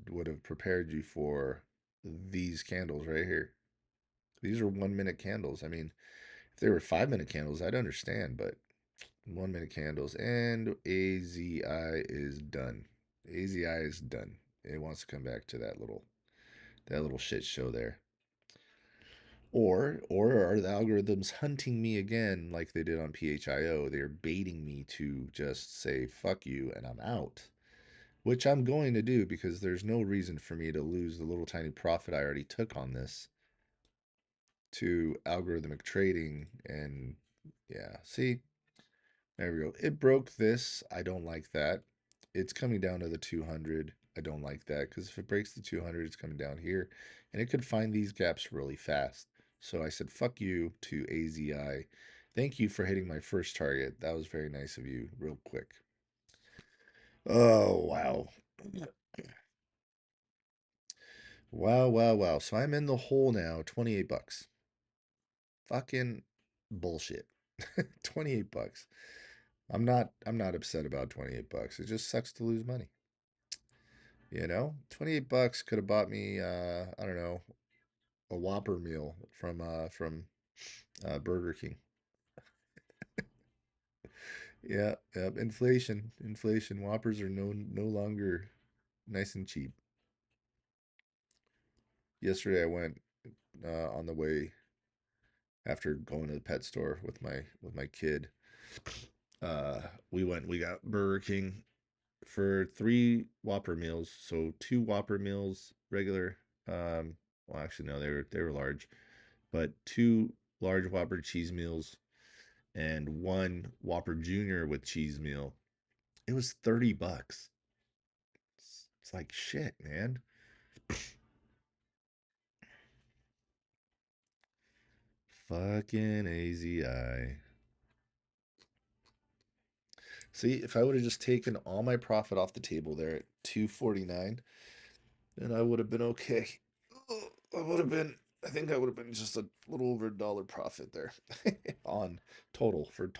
would have prepared you for these candles right here. These are 1 minute candles. I mean, if they were 5 minute candles, I'd understand, but 1 minute candles, and AZI is done. AZI is done. It wants to come back to that little shit show there. Or are the algorithms hunting me again like they did on PHIO? They're baiting me to just say fuck you and I'm out. Which I'm going to do because there's no reason for me to lose the little tiny profit I already took on this to algorithmic trading. And yeah, see, there we go. It broke this. I don't like that. It's coming down to the 200. I don't like that because if it breaks the 200, it's coming down here. And it could find these gaps really fast. So I said, fuck you to AZI. Thank you for hitting my first target. That was very nice of you, real quick. Oh, wow. Wow, wow, wow. So I'm in the hole now, 28 bucks. Fucking bullshit. 28 bucks. I'm not upset about 28 bucks. It just sucks to lose money. 28 bucks could have bought me I don't know, a Whopper meal from Burger King. Yeah, yep, inflation. Whoppers are no longer nice and cheap. Yesterday I went on the way after going to the pet store with my kid. We got Burger King for 3 Whopper meals. So 2 Whopper meals regular. Well, actually no, they were large, but 2 large Whopper cheese meals and 1 Whopper Junior with cheese meal. It was 30 bucks. It's like shit, man. Fucking AZI. See, if I would have just taken all my profit off the table there at 249, then I would have been okay. I think I would have been just a little over $1 profit there on total for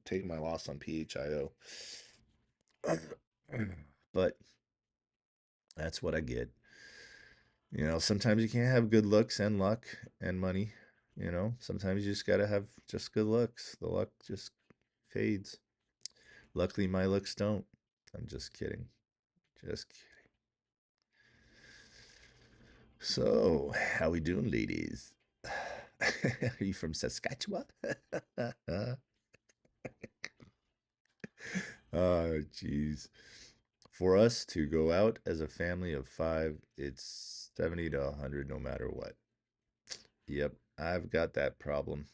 taking my loss on PHIO. But that's what I get. Sometimes you can't have good looks and luck and money. Sometimes you just gotta have just good looks. The luck just fades. Luckily, my looks don't. I'm just kidding. Just kidding. So, how we doing, ladies? Are you from Saskatchewan? Oh, jeez. For us to go out as a family of 5, it's 70 to 100 no matter what. Yep, I've got that problem.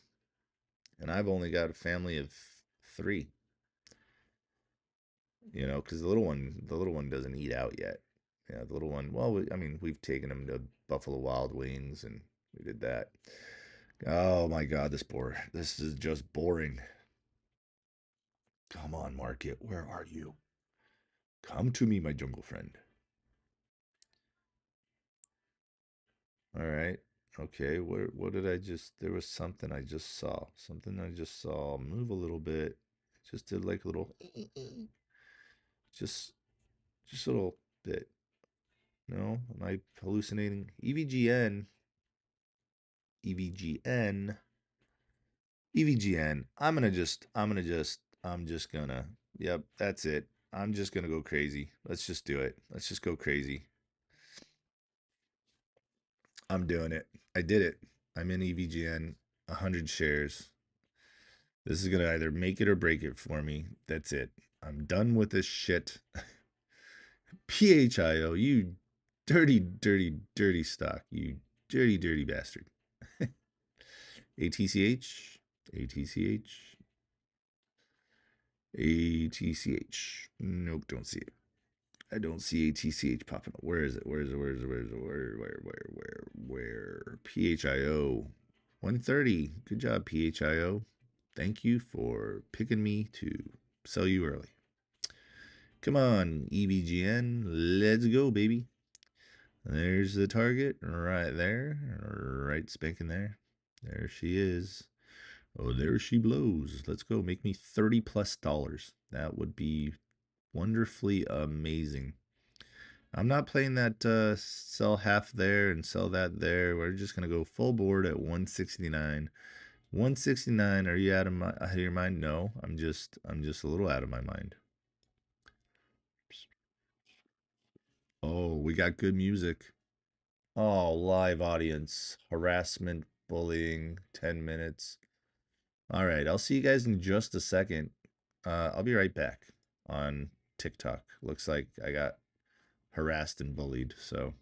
And I've only got a family of 3. Because the little one doesn't eat out yet. Yeah, the little one. Well, I mean, we've taken him to Buffalo Wild Wings, and we did that. Oh my God, this is just boring. Come on, Market, where are you? Come to me, my jungle friend. All right. Okay. What did I just? There was something I just saw. Something I just saw move a little bit. Just did like a little, just a little bit. No, am I hallucinating? EVGN, EVGN, EVGN. I'm just gonna. Yep, that's it. I'm just gonna go crazy. Let's just do it. Let's just go crazy. I'm doing it. I did it. I'm in EVGN. 100 shares. This is gonna either make it or break it for me. That's it. I'm done with this shit. PHIO, you dirty, dirty, dirty stock. You dirty, dirty bastard. ATCH, ATCH, ATCH. Nope, don't see it. I don't see ATCH popping up. Where is it? Where is it? Where is it? Where is it? Where? PHIO 130. Good job, PHIO. Thank you for picking me to sell you early. Come on, EVGN. Let's go, baby. There's the target right there, right spanking there. There she is. Oh, there she blows. Let's go. Make me $30+. That would be wonderfully amazing. I'm not playing that sell half there and sell that there. We're just gonna go full board at 169. 169. Are you out of your mind? No, I'm just a little out of my mind. Oh, we got good music. Oh, live audience. Harassment, bullying, 10 minutes. All right, I'll see you guys in just a second. I'll be right back on TikTok. Looks like I got harassed and bullied, so.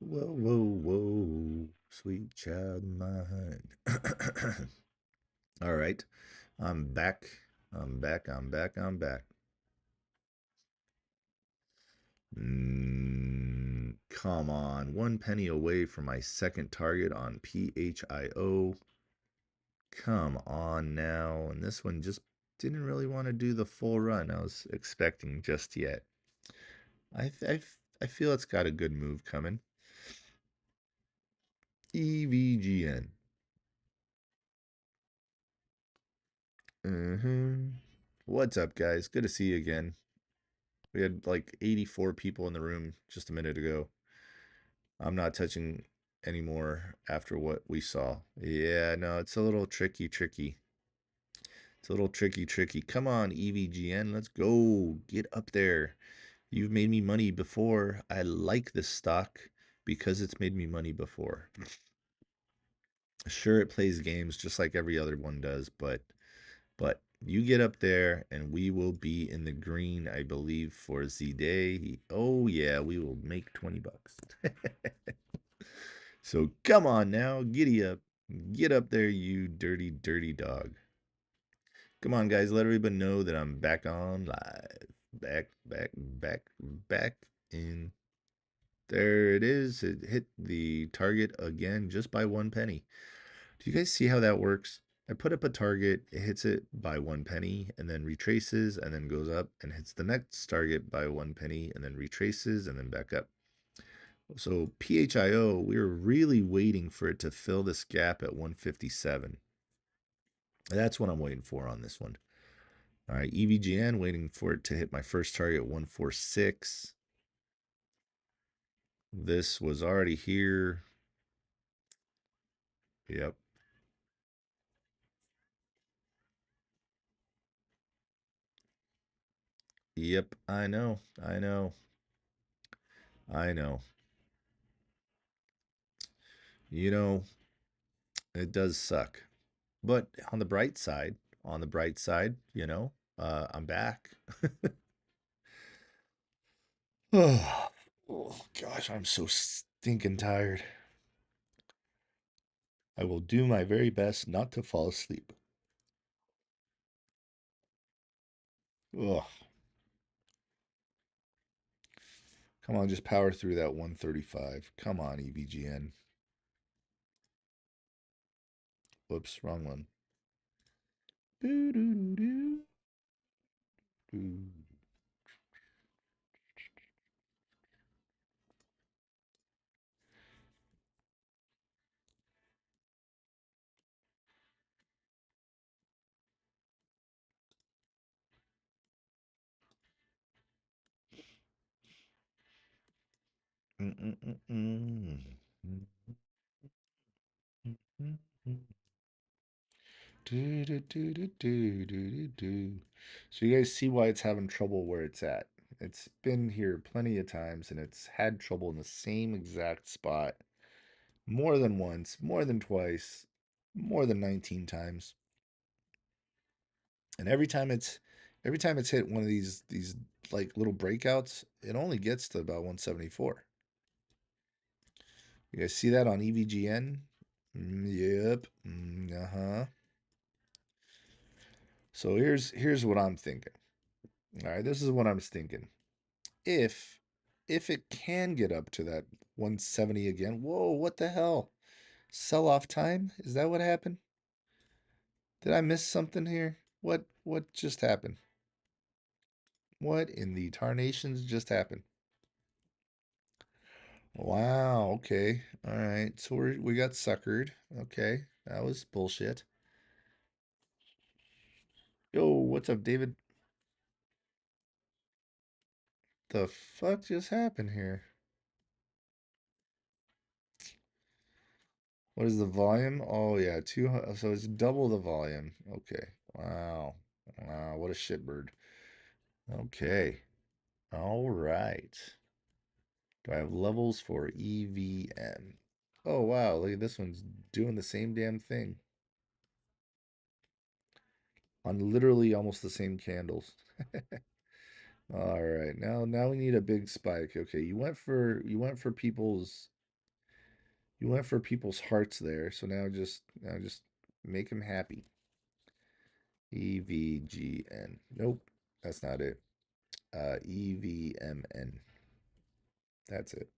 Whoa, whoa, whoa, sweet child mine. All right, I'm back. I'm back. I'm back. I'm back. Come on, 1 penny away from my second target on PHIO. Come on now. And this one just didn't really want to do the full run I was expecting just yet. I feel it's got a good move coming. EVGN. What's up, guys? Good to see you again. We had like 84 people in the room just a minute ago. I'm not touching anymore after what we saw. Yeah, no, it's a little tricky. It's a little tricky. Come on, EVGN, let's go. Get up there. You've made me money before. I like this stock because it's made me money before. Sure, it plays games just like every other one does, but you get up there and we will be in the green, I believe, for Z Day. Oh yeah, we will make 20 bucks. So come on now, giddy up. Get up there, you dirty dog. Come on, guys, let everybody know that I'm back on live. Back in. There it is. It hit the target again just by 1 penny. Do you guys see how that works? I put up a target, it hits it by 1 penny, and then retraces, and then goes up and hits the next target by 1 penny, and then retraces, and then back up. So PHIO, we were really waiting for it to fill this gap at 157. That's what I'm waiting for on this one. All right, EVGN, waiting for it to hit my first target, 146. This was already here. Yep. Yep, I know. I know. You know, it does suck. But on the bright side, I'm back. Oh, gosh, I'm so stinking tired. I will do my very best not to fall asleep. Ugh. Come on, just power through that 135. Come on, EVGN. Whoops, wrong one. So you guys see why it's having trouble where it's at. It's been here plenty of times and it's had trouble in the same exact spot more than once, more than twice, more than 19 times. And every time it's hit one of these like little breakouts, it only gets to about 174. You guys see that on EVGN? Yep. Uh-huh. So here's what I'm thinking. All right, this is what I'm thinking. If if it can get up to that 170 again, whoa, what the hell? Sell off time? Is that what happened? Did I miss something here? What just happened? What in the tarnations just happened? Wow, okay. All right. So we got suckered. Okay. That was bullshit. Yo, what's up, David? The fuck just happened here? What is the volume? Oh yeah, 200. So it's double the volume. Okay. Wow. Wow, what a shitbird. Okay. All right. Do I have levels for EVM? Oh wow, look at this one's doing the same damn thing on literally almost the same candles. All right, now we need a big spike. Okay, you went for people's hearts there. So now just make them happy. EVGN. Nope, that's not it. EVMN. That's it.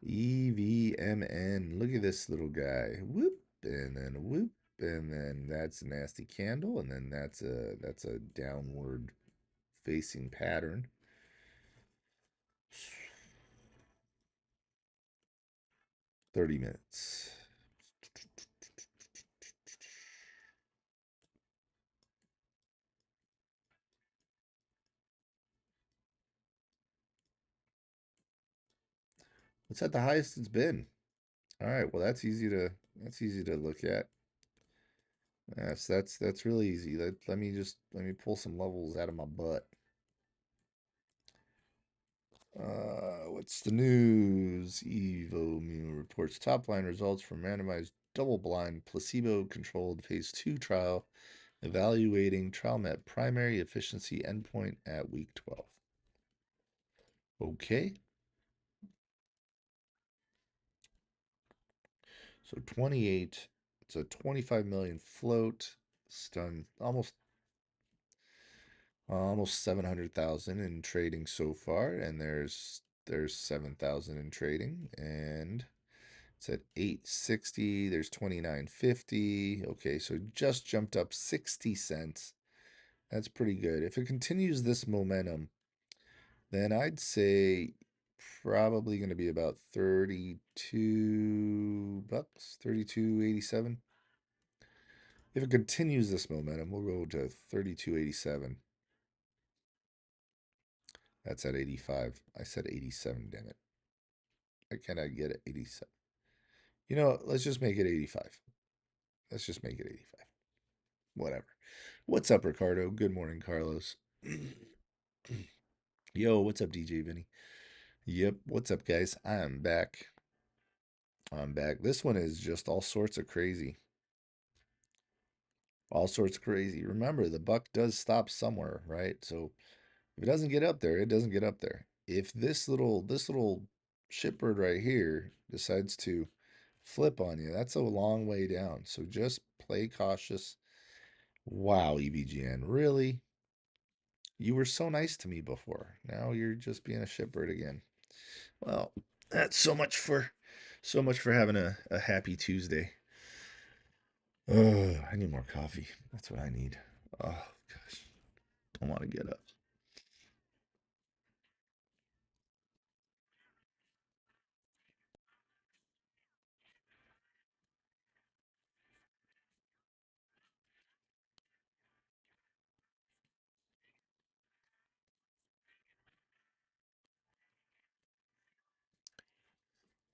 EVMN. Look at this little guy. Whoop, and then whoop, and then that's a nasty candle, and then that's a downward facing pattern. 30 minutes. It's at the highest it's been. All right, well that's easy to look at. That's really easy. Let me pull some levels out of my butt. What's the news? Evo Mu reports top line results from randomized double-blind placebo-controlled phase 2 trial evaluating trial met primary efficiency endpoint at week 12. Okay. So 28, it's a 25 million float. It's done almost 700,000 in trading so far, and there's 7,000 in trading, and it's at 860. There's 29.50. Okay, so just jumped up 60 cents. That's pretty good. If it continues this momentum, then I'd say probably going to be about 32 bucks, 32.87. If it continues this momentum, we'll go to 32.87. That's at 85. I said 87, damn it. Why can't I get it 87? Let's just make it 85. Let's just make it 85. Whatever. What's up, Ricardo? Good morning, Carlos. Yo, what's up, DJ Vinny? Yep, what's up, guys? I'm back. I'm back. This one is just all sorts of crazy. All sorts of crazy. Remember, the buck does stop somewhere, right? So if it doesn't get up there, it doesn't get up there. If this little shitbird right here decides to flip on you, that's a long way down. So just play cautious. Wow, EVGN, really? You were so nice to me before. Now you're just being a shitbird again. Well, that's so much for having a happy Tuesday. Oh, I need more coffee. That's what I need. Oh gosh. I want to get up.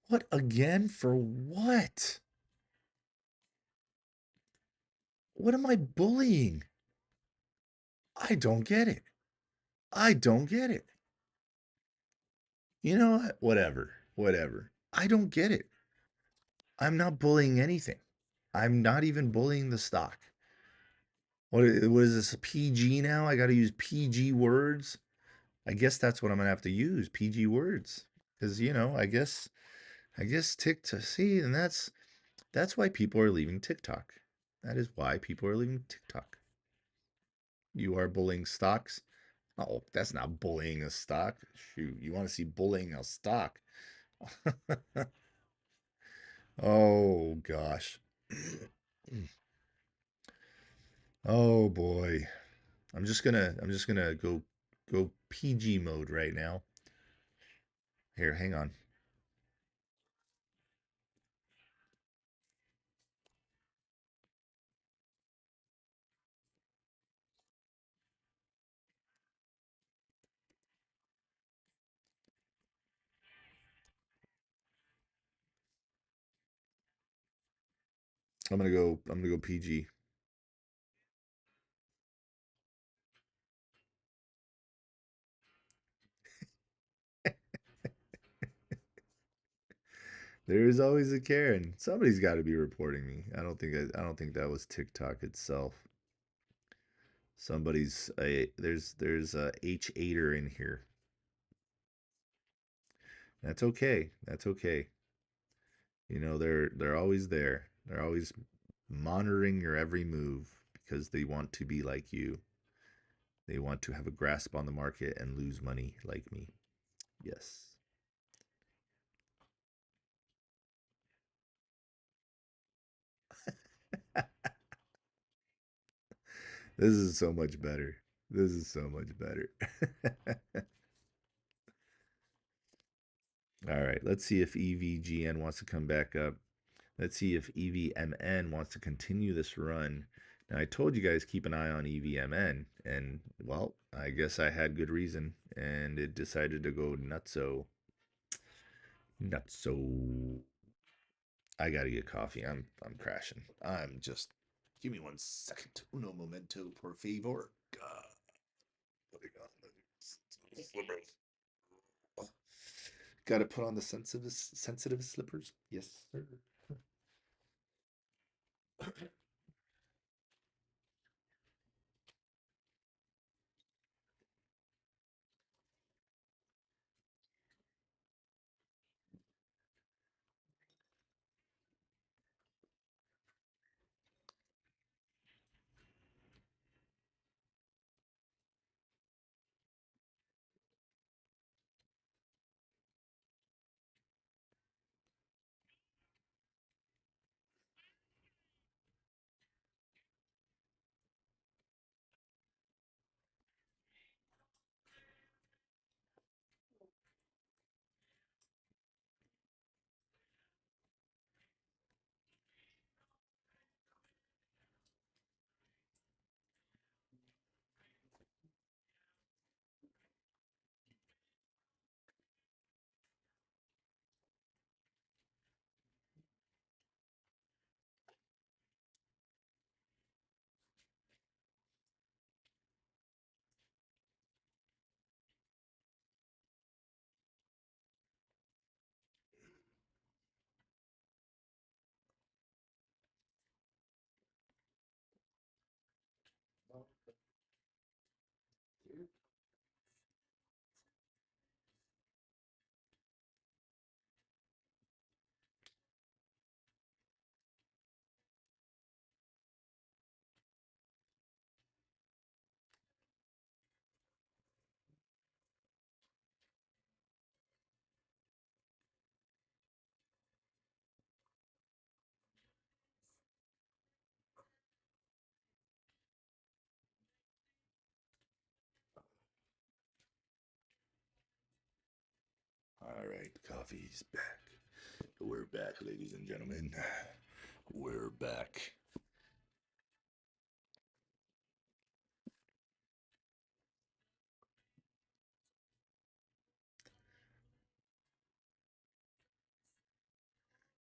What again? For what? What am I bullying? I don't get it. I don't get it. You know what? Whatever. Whatever. I don't get it. I'm not bullying anything. I'm not even bullying the stock. What is this, PG now? I got to use PG words? I guess that's what I'm going to have to use, PG words. Cuz I guess TikTok, see, and that's why people are leaving TikTok. That is why people are leaving TikTok. You are bullying stocks. Oh, that's not bullying a stock. Shoot, you want to see bullying a stock? Oh gosh. Oh boy. I'm just gonna go PG mode right now. Here, hang on. I'm gonna go PG. There is always a Karen. Somebody's got to be reporting me. I don't think that was TikTok itself. There's a H8er in here. That's okay. That's okay. They're always there. They're always monitoring your every move because they want to be like you. They want to have a grasp on the market and lose money like me. Yes. This is so much better. This is so much better. All right, let's see if EVGN wants to come back up. Let's see if EVMN wants to continue this run. Now, I told you guys keep an eye on EVMN, and well, I guess I had good reason, and it decided to go nutso. Nutso. I gotta get coffee. I'm crashing. I'm just. Give me 1 second. Uno momento, por favor. Putting on the slippers. Got to put on the sensitive slippers. Yes, sir. All right, coffee's back. We're back, ladies and gentlemen. We're back.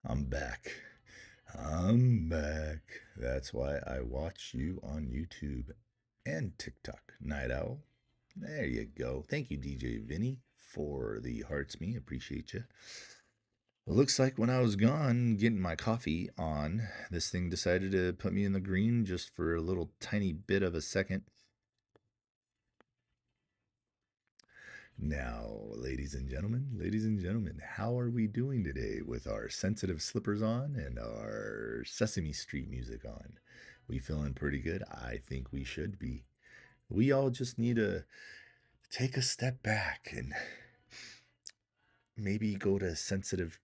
I'm back. I'm back. That's why I watch you on YouTube and TikTok. Night Owl. There you go. Thank you, DJ Vinny, for the hearts me. Appreciate you. It looks like when I was gone getting my coffee on, this thing decided to put me in the green just for a little tiny bit of a second. Now, ladies and gentlemen, how are we doing today with our sensitive slippers on and our Sesame Street music on? We feeling pretty good? I think we should be. We all just need to take a step back and maybe go to sensitive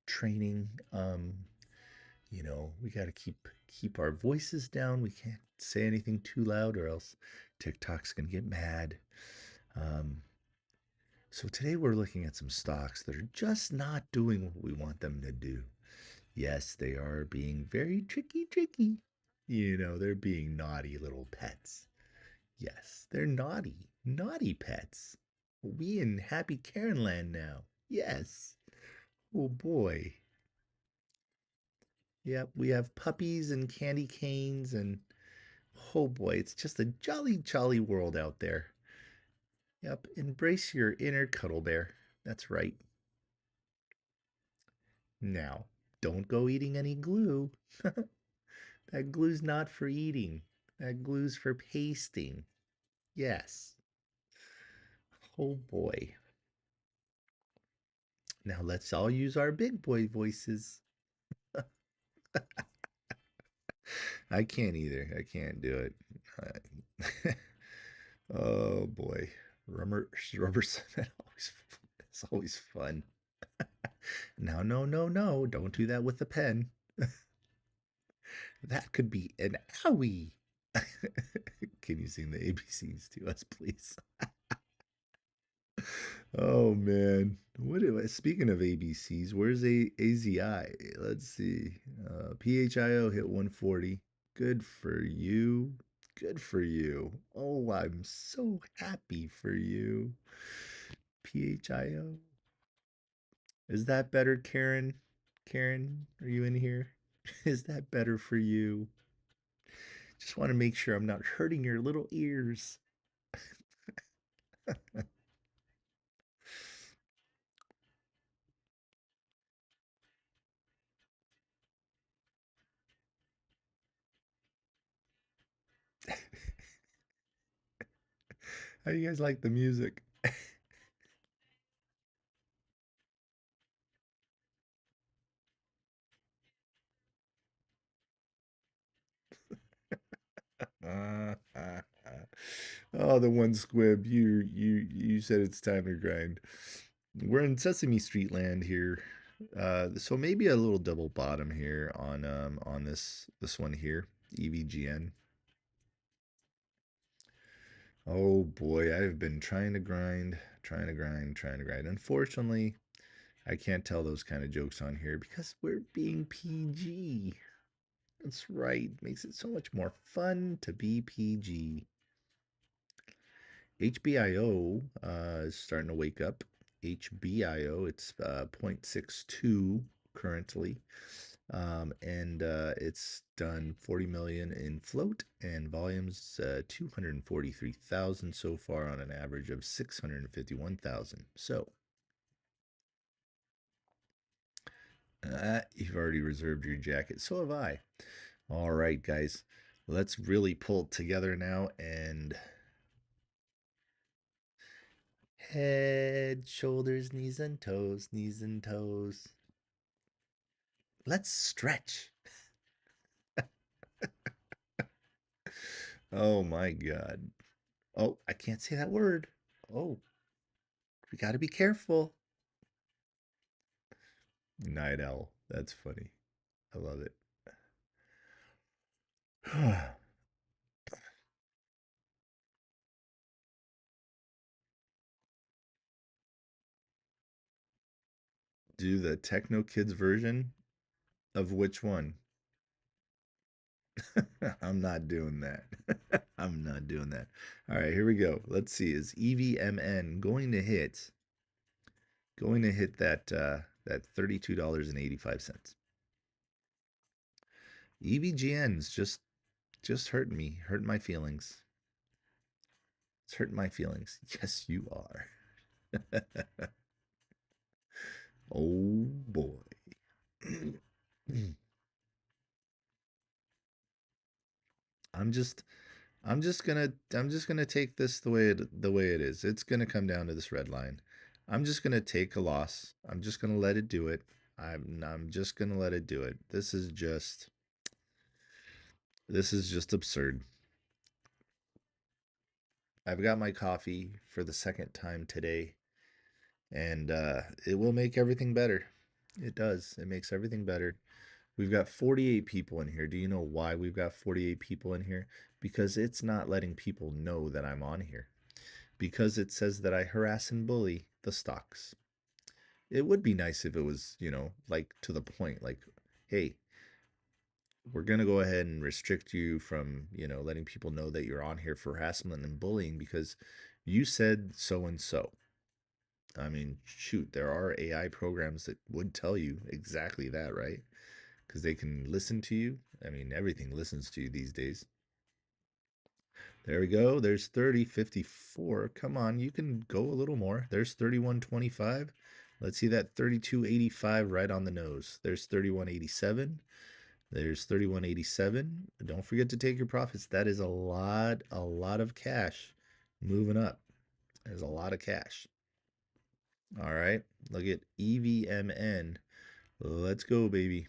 training. We got to keep our voices down. We can't say anything too loud or else TikTok's going to get mad. Um, So today we're looking at some stocks that are just not doing what we want them to do. Yes, they are being very tricky. They're being naughty little pets. Yes, they're naughty pets. We in Happy Karen Land now. Yes. Oh boy. Yep, we have puppies and candy canes and oh boy, it's just a jolly world out there. Yep, embrace your inner cuddle bear. That's right. Now, don't go eating any glue. That glue's not for eating. That glue's for pasting. Yes. Oh boy. Now let's all use our big boy voices. I can't either. I can't do it. Oh boy. Rubber cement always it's always fun. Now, no. Don't do that with the pen. That could be an owie. Can you sing the ABCs to us, please? Oh man. Speaking of ABCs, where's AZI? Let's see. PHIO hit 140. Good for you. Good for you. Oh, I'm so happy for you. PHIO. Is that better, Karen? Karen, are you in here? Is that better for you? Just want to make sure I'm not hurting your little ears. How do you guys like the music? Oh, the one squib. You said it's time to grind. We're in Sesame Street land here. So maybe a little double bottom here on this one here, EVGN. Oh boy, I've been trying to grind. Unfortunately, I can't tell those kind of jokes on here because we're being PG. That's right. Makes it so much more fun to be PG. HBIO is starting to wake up. HBIO, it's 0.62 currently. And it's done 40 million in float and volumes 243,000 so far on an average of 651,000. So you've already reserved your jacket. So have I. All right, guys, let's really pull it together now and head, shoulders, knees and toes. Let's stretch. Oh my God. Oh, I can't say that word. Oh, we got to be careful. Night owl. That's funny. I love it. Do the Techno Kids version of which one? I'm not doing that. I'm not doing that. All right, here we go. Let's see. Is EVMN going to hit that $32.85? EVGN's just hurting me, hurting my feelings. It's hurting my feelings. Yes, you are. Oh boy. I'm just I'm just gonna take this the way it is. It's gonna come down to this red line. I'm just gonna take a loss. I'm just gonna let it do it. I'm just gonna let it do it. This is just absurd. I've got my coffee for the second time today, and it will make everything better. It does. It makes everything better. We've got 48 people in here. Do you know why we've got 48 people in here? Because it's not letting people know that I'm on here. Because it says that I harass and bully the stocks. It would be nice if it was, like to the point, like, hey, we're going to go ahead and restrict you from, letting people know that you're on here for harassment and bullying because you said so and so. I mean, shoot, there are AI programs that would tell you exactly that, right? Because they can listen to you. I mean, everything listens to you these days. There we go. There's 30.54. Come on, you can go a little more. There's 31.25. Let's see that 32.85 right on the nose. There's 31.87. There's 31.87. Don't forget to take your profits. That is a lot of cash moving up. There's a lot of cash. All right, look at EVMN. Let's go, baby.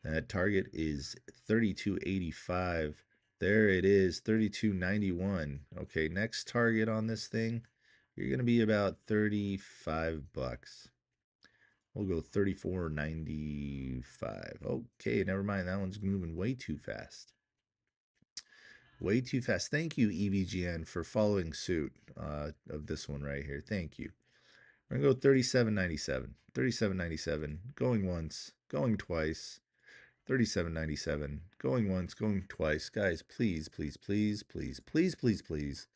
That target is 32.85. There it is, 32.91. Okay, next target on this thing, you're going to be about 35 bucks. We'll go 34.95. Okay, never mind. That one's moving way too fast. Way too fast. Thank you, EVGN, for following suit of this one right here. Thank you. We're going to go 37.97. 37.97. Going once, going twice. 37.97. Going once, going twice. Guys, please, please, please, please, please, please, please,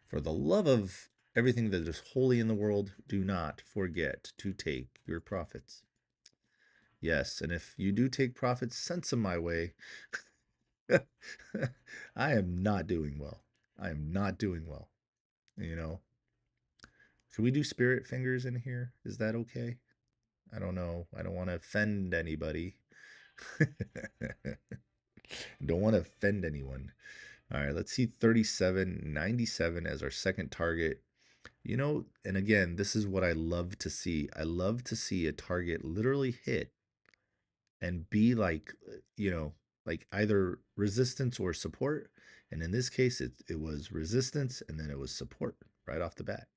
for the love of everything that is holy in the world, do not forget to take your profits. Yes, and if you do take profits, send some my way. I am not doing well. I am not doing well. You know, can we do spirit fingers in here? Is that okay? I don't know. I don't want to offend anybody. Don't want to offend anyone. All right, let's see 37.97 as our second target. And again, this is what I love to see. I love to see a target literally hit and be like, like either resistance or support. And in this case, it was resistance and then it was support right off the bat.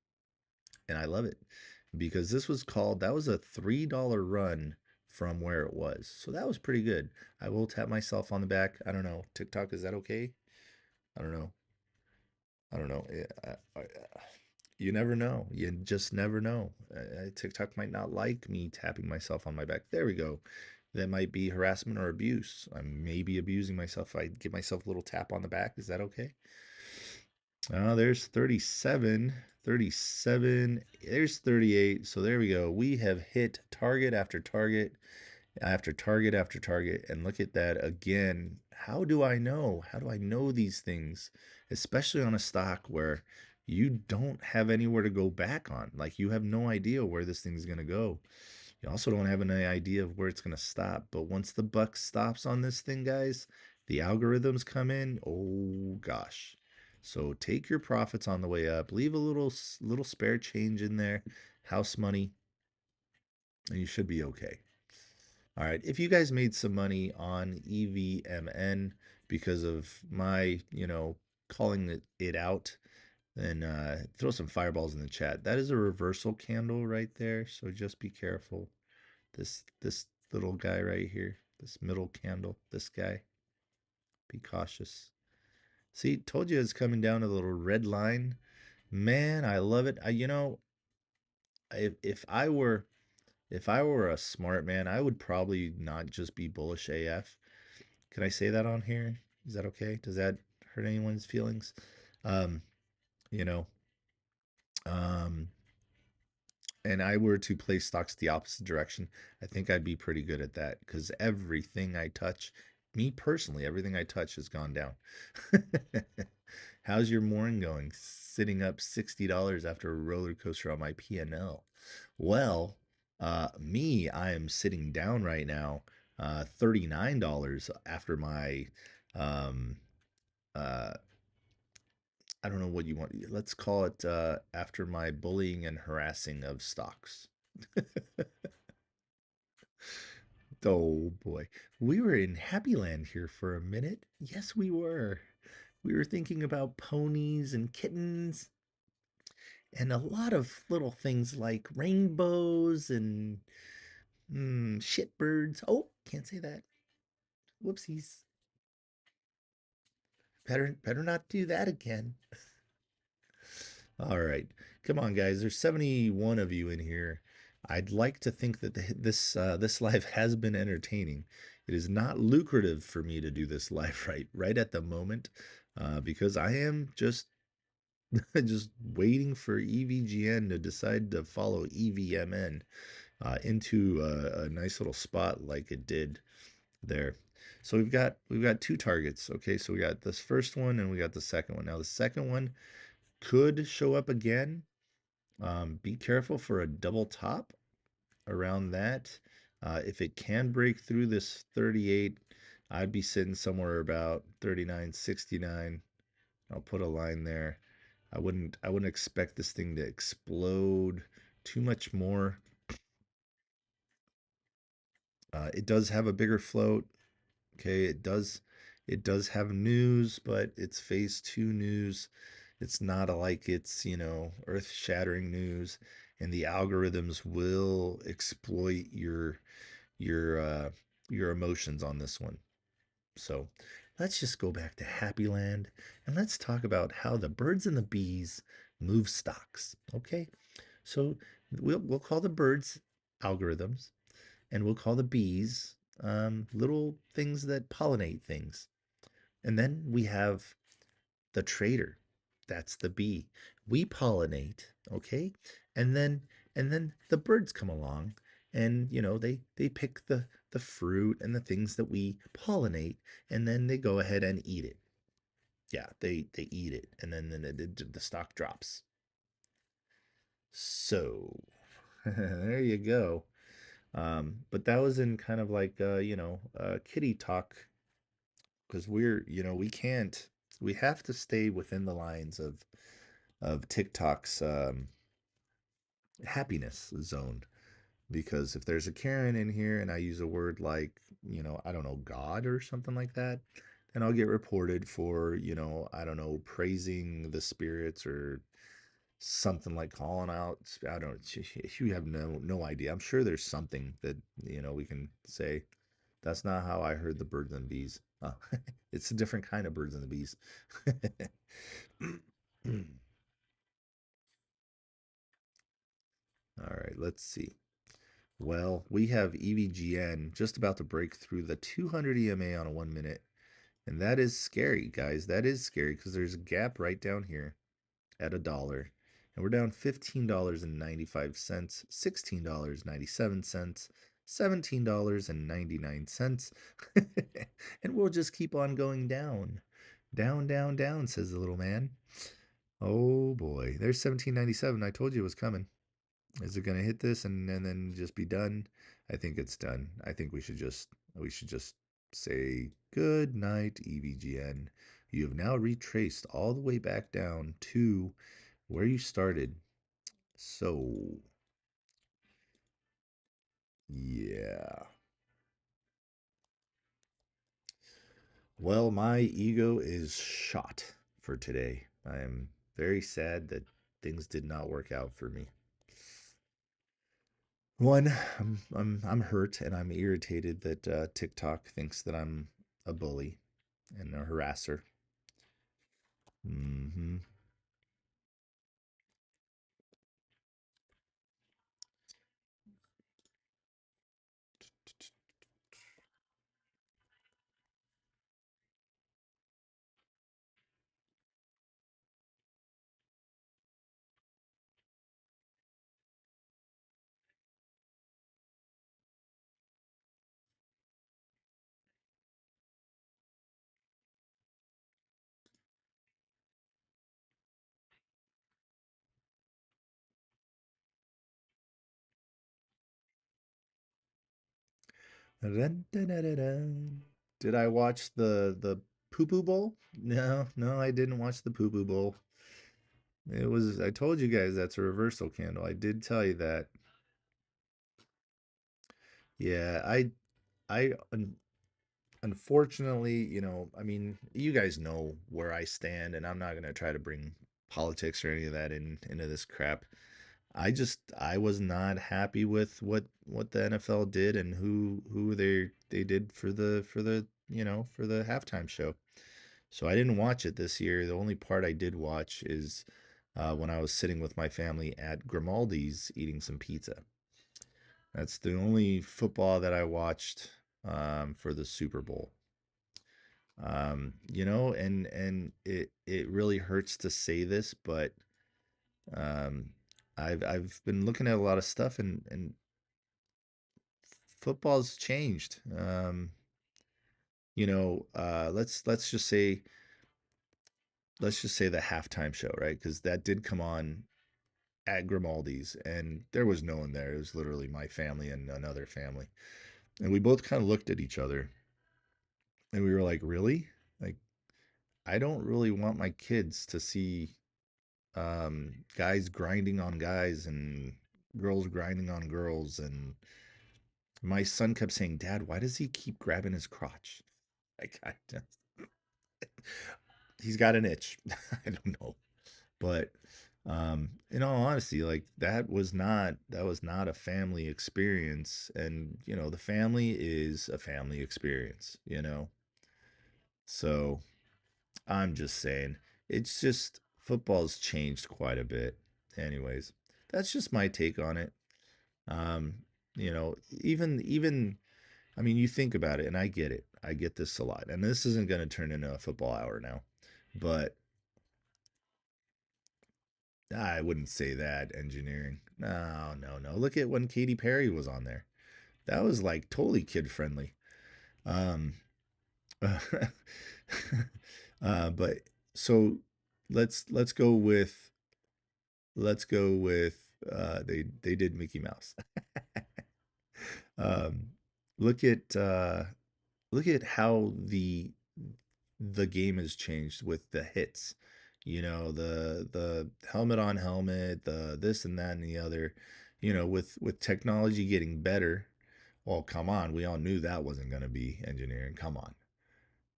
And I love it because that was a $3 run from where it was. So that was pretty good. I will tap myself on the back. I don't know. TikTok, is that okay? I don't know. I don't know. You never know. You just never know. TikTok might not like me tapping myself on my back. There we go. That might be harassment or abuse. I may be abusing myself if I give myself a little tap on the back. Is that okay? There's 37, 37. There's 38. So there we go. We have hit target after target after target after target. And look at that again. How do I know? How do I know these things? Especially on a stock where you don't have anywhere to go back on. Like you have no idea where this thing's going to go. You also don't have any idea of where it's going to stop. But once the buck stops on this thing, guys, the algorithms come in. Oh gosh. So take your profits on the way up. Leave a little spare change in there, house money, and you should be okay. All right, if you guys made some money on EVMN because of my, calling it out, then throw some fireballs in the chat. That is a reversal candle right there, so just be careful. This little guy right here, this middle candle, this guy, be cautious. See, told you it's coming down to the little red line. Man, I love it. If I were a smart man, I would probably not just be bullish AF. Can I say that on here? Is that okay? Does that hurt anyone's feelings? Um, you know, um, and I were to play stocks the opposite direction, I think I'd be pretty good at that because everything I touch, me personally, everything I touch has gone down. How's your morning going? Sitting up $60 after a roller coaster on my PNL. Well, I am sitting down right now, $39 after my, um, uh, I don't know what you want. Let's call it after my bullying and harassing of stocks. Oh boy. We were in Happy Land here for a minute. Yes, we were. We were thinking about ponies and kittens and a lot of little things like rainbows and shitbirds. Oh, can't say that. Whoopsies. Better not do that again. All right. Come on, guys. There's 71 of you in here. I'd like to think that this live has been entertaining. It is not lucrative for me to do this live right at the moment, because I am just just waiting for EVGN to decide to follow EVMN into a nice little spot like it did there. So we've got two targets. Okay, so we got this first one and we got the second one. Now the second one could show up again. Be careful for a double top around that. If it can break through this 38, I'd be sitting somewhere about 39.69. I'll put a line there. I wouldn't expect this thing to explode too much more. It does have a bigger float. Okay, it does have news, but it's phase two news. It's not like it's, earth-shattering news, and the algorithms will exploit your uh your emotions on this one. So, let's just go back to Happy Land and let's talk about how the birds and the bees move stocks. Okay? So, we'll call the birds algorithms and we'll call the bees little things that pollinate things. And then we have the trader. That's the bee. We pollinate, okay? And then the birds come along and they pick the fruit and the things that we pollinate and then they go ahead and eat it. Yeah, they eat it and then the stock drops. So, there you go. But that was in kind of like kitty talk because we have to stay within the lines of TikTok's happiness zone. Because if there's a Karen in here and I use a word like, I don't know, God or something like that, then I'll get reported for, I don't know, praising the spirits or something like calling out. I don't, you have no idea. I'm sure there's something that, we can say. That's not how I heard the birds and bees. It's a different kind of birds and the bees. All right, let's see. Well, we have EVGN just about to break through the 200 EMA on a 1 minute. And that is scary, guys. That is scary because there's a gap right down here at $1. And we're down $15.95, $16.97, $17.99. And we'll just keep on going down. Down, down, down, says the little man. Oh boy. There's 17.97. I told you it was coming. Is it going to hit this and then just be done? I think it's done. I think we should just say good night, EVGN. You have now retraced all the way back down to where you started. So, yeah. Well, my ego is shot for today. I am very sad that things did not work out for me. One, I'm hurt and I'm irritated that TikTok thinks that I'm a bully and a harasser. Hmm. Dun, dun, dun, dun, dun. Did I watch the Poo Poo Bowl? No, no, I didn't watch the Poo Poo Bowl. It was, I told you guys that's a reversal candle. I did tell you that. Yeah, I unfortunately, I mean, you guys know where I stand, and I'm not gonna try to bring politics or any of that into this crap. I was not happy with what the NFL did and who they did for the for the halftime show. So I didn't watch it this year. The only part I did watch is when I was sitting with my family at Grimaldi's eating some pizza. That's the only football that I watched for the Super Bowl. And it really hurts to say this, but um, I've been looking at a lot of stuff, and football's changed. Let's just say the halftime show, right? Because that did come on at Grimaldi's, and there was no one there. It was literally my family and another family, and we both kind of looked at each other, and we were like, "Really? Like, I don't really want my kids to see guys grinding on guys and girls grinding on girls." And my son kept saying, "Dad, why does he keep grabbing his crotch?" Like, he's got an itch. I don't know, but in all honesty, like that was not a family experience, and the family is a family experience. So I'm just saying, it's just football's changed quite a bit. Anyways, that's just my take on it. Um, even I mean, you think about it, and I get it. I get this a lot, and this isn't going to turn into a football hour now, but I wouldn't say that engineering. No, no, no. Look at when Katy Perry was on there. That was like totally kid friendly. Um, but so let's go with they did Mickey Mouse. Um, look at how the game has changed with the hits. The helmet on helmet, the this and that and the other. With technology getting better. Well, come on, we all knew that wasn't going to be engineering. Come on.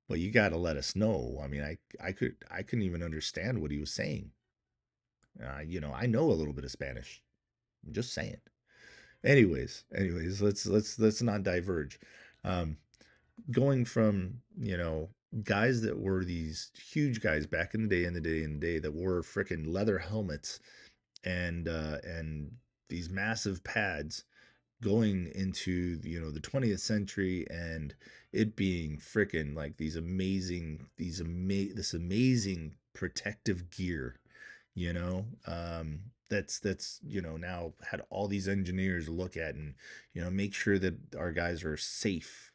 But you got to let us know. I mean, I couldn't even understand what he was saying. I know a little bit of Spanish. I'm just saying. Anyways, let's not diverge. Um, Going from guys that were these huge guys back in the day that wore freaking leather helmets and these massive pads, going into the 20th century, and it being freaking like this amazing protective gear, that's now had all these engineers look at and make sure that our guys are safe.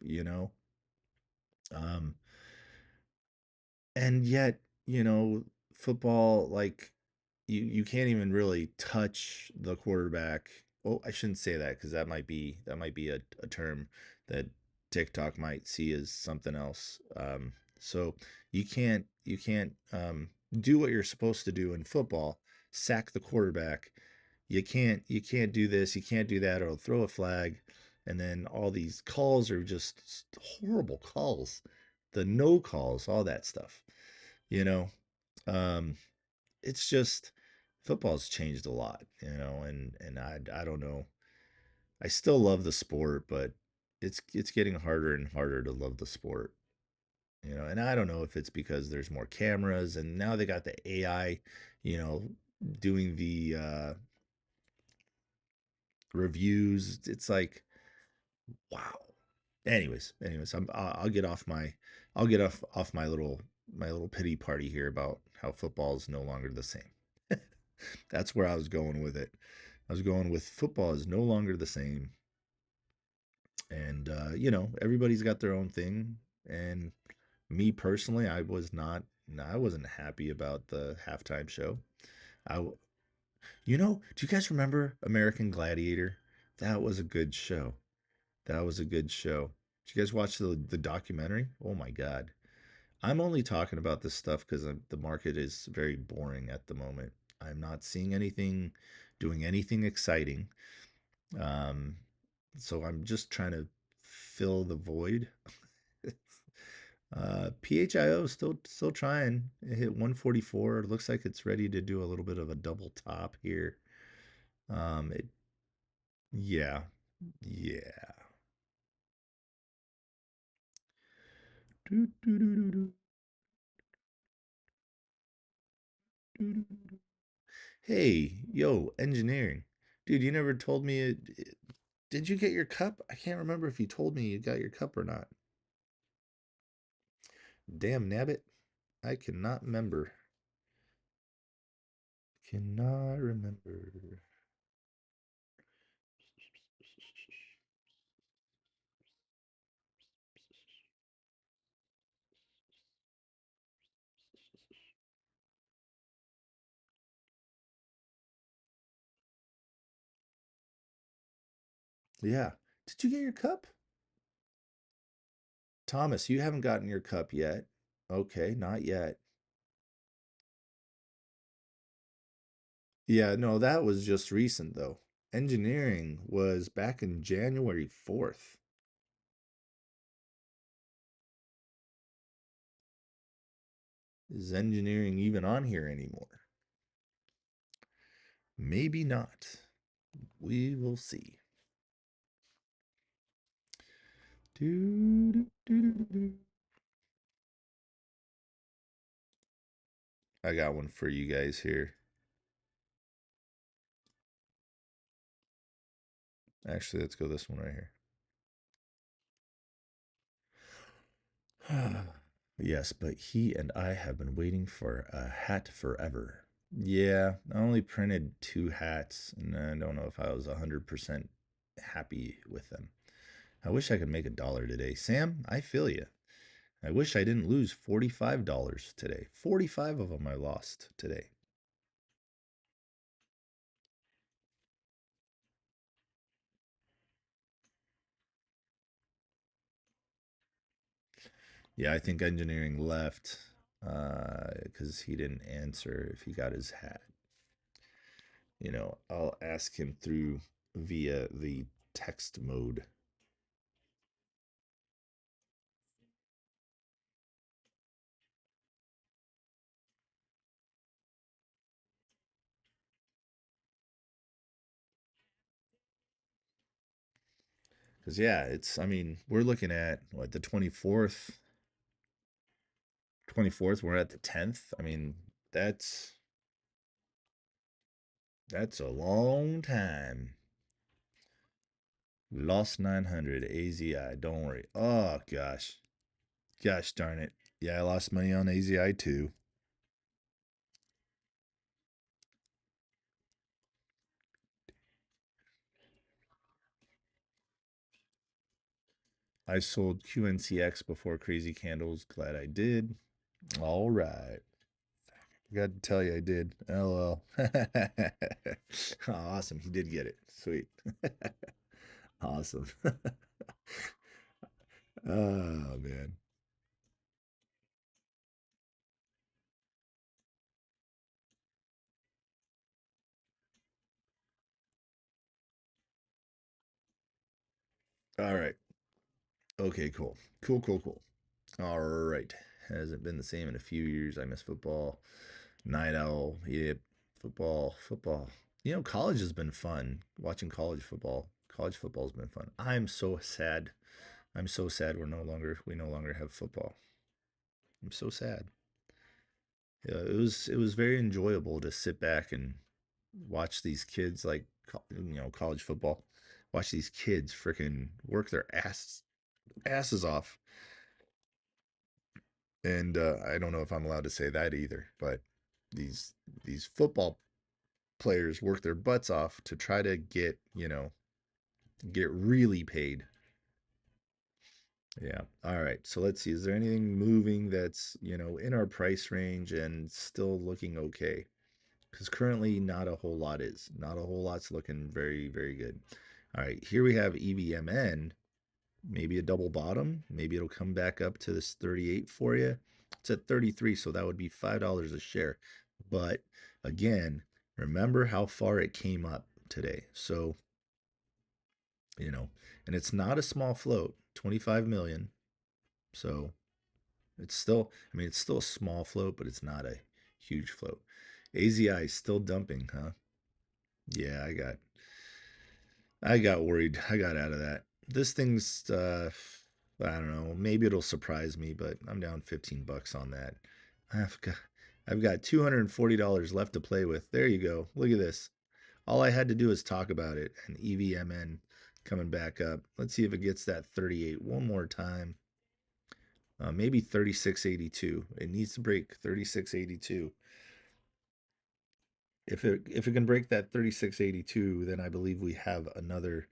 um and yet, football, like, you can't even really touch the quarterback. Well, I shouldn't say that, because that might be a term that TikTok might see as something else. So you can't do what you're supposed to do in football, sack the quarterback. You can't do this, you can't do that, or throw a flag. And then all these calls are just horrible calls, the no calls, all that stuff. You know, um, it's just football's changed a lot, and I don't know. I still love the sport, but it's getting harder and harder to love the sport. And I don't know if it's because there's more cameras, and now they got the AI, you know, doing the reviews. It's like, wow. Anyways, I'll get off my little pity party here about how football is no longer the same. That's where I was going with it. I was going with football is no longer the same, and everybody's got their own thing. And me personally, I wasn't happy about the halftime show. I, do you guys remember American Gladiator? That was a good show. That was a good show. Did you guys watch the documentary? Oh my God. I'm only talking about this stuff because the market is very boring at the moment. I'm not seeing anything, doing anything exciting. Um, so I'm just trying to fill the void. PHIO still trying. It hit 144. It looks like it's ready to do a little bit of a double top here. It yeah, yeah. Do, do, do, do, do, do, do. Hey, yo, engineering. Dude, you never told me did you get your cup? I can't remember if you told me you got your cup or not. Damn nabbit. I cannot remember. Cannot remember. Yeah. Did you get your cup? Thomas, you haven't gotten your cup yet. Okay, not yet. Yeah, no, that was just recent though. Engineering was back in January 4th. Is engineering even on here anymore? Maybe not. We will see. Do, do, do, do, do. I got one for you guys here. Actually, let's go this one right here. Yes, but he and I have been waiting for a hat forever. Yeah, I only printed 2 hats, and I don't know if I was 100% happy with them. I wish I could make $1 today. Sam, I feel you. I wish I didn't lose $45 today. 45 of them I lost today. Yeah, I think engineering left because he didn't answer if he got his hat. I'll ask him through via the text mode. Because, yeah, I mean, we're looking at what, the 24th? 24th, we're at the 10th. I mean, that's a long time. Lost 900 AZI. Don't worry. Oh, gosh. Gosh darn it. Yeah, I lost money on AZI too. I sold QNCX before Crazy Candles. Glad I did. All right. Got to tell you I did. LOL. Oh, awesome. He did get it. Sweet. Awesome. Oh, man. All right. Okay, cool. Cool, cool, cool. All right. Hasn't been the same in a few years. I miss football. Night owl. Yep. Football. Football. College has been fun. Watching college football. College football's been fun. I'm so sad. I'm so sad we no longer have football. I'm so sad. Yeah, it was very enjoyable to sit back and watch these kids like college football. Watch these kids freaking work their asses off. And I don't know if I'm allowed to say that either, but these these football players work their butts off to try to get really paid. Yeah. All right. So let's see. Is there anything moving that's, in our price range and still looking okay? Because currently not a whole lot is. Not a whole lot's looking very, very good. All right. Here we have EVMN. maybe a double bottom. Maybe it'll come back up to this 38 for you. It's at 33, so that would be $5 a share. But again, remember how far it came up today. So, and it's not a small float, 25 million. So it's still, I mean, it's still a small float, but it's not a huge float. AZI is still dumping, huh? Yeah, I got worried. I got out of that. This thing's I don't know, maybe it'll surprise me, but I'm down 15 bucks on that. I've got I've got $240 left to play with. There you go. Look at this. All I had to do is talk about it and EVMN coming back up. Let's see if it gets that 38 one more time. Maybe 36.82. It needs to break 36.82. If it can break that 36.82, then I believe we have another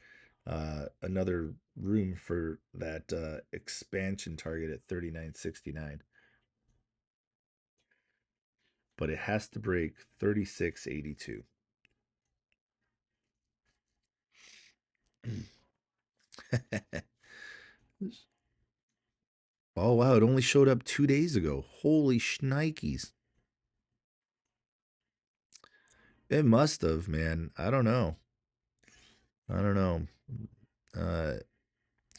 room for that expansion target at 39.69. But it has to break 36.82. Oh wow, it only showed up 2 days ago. Holy shnikes. It must have, man. I don't know. I don't know. Uh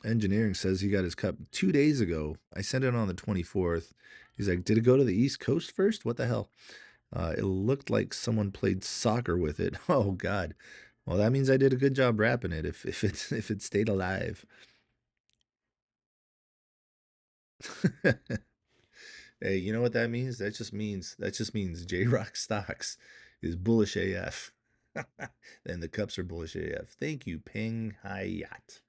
Engineering says he got his cup 2 days ago. I sent it on the 24th. He's like, did it go to the East Coast first? What the hell? It looked like someone played soccer with it. Oh God. Well, that means I did a good job wrapping it. If it stayed alive. Hey, you know what that means? That just means Jrockstocks is bullish AF. And the cups are bullish AF. Thank you, Peng Hayat.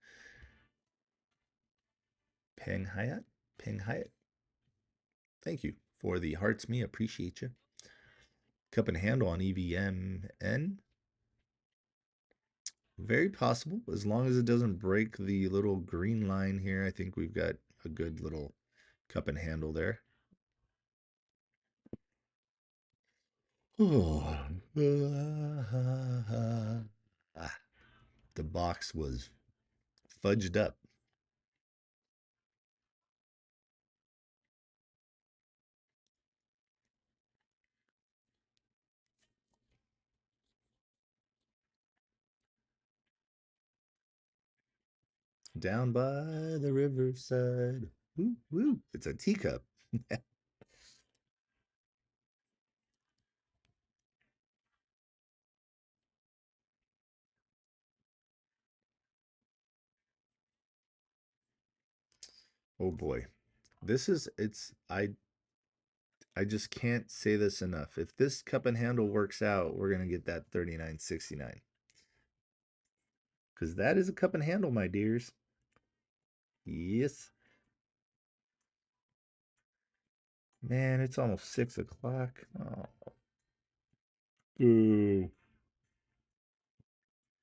Peng Hayat? Peng Hayat. Thank you for the hearts me. Appreciate you. Cup and handle on EVMN. Very possible, as long as it doesn't break the little green line here. I think we've got a good little cup and handle there. Oh. Ah, the box was fudged up. Down by the riverside. Woo, woo. It's a teacup. Oh boy. I just can't say this enough. If this cup and handle works out, we're gonna get that 39.69. Because that is a cup and handle, my dears. Yes. Man, it's almost 6 o'clock. Oh, boo.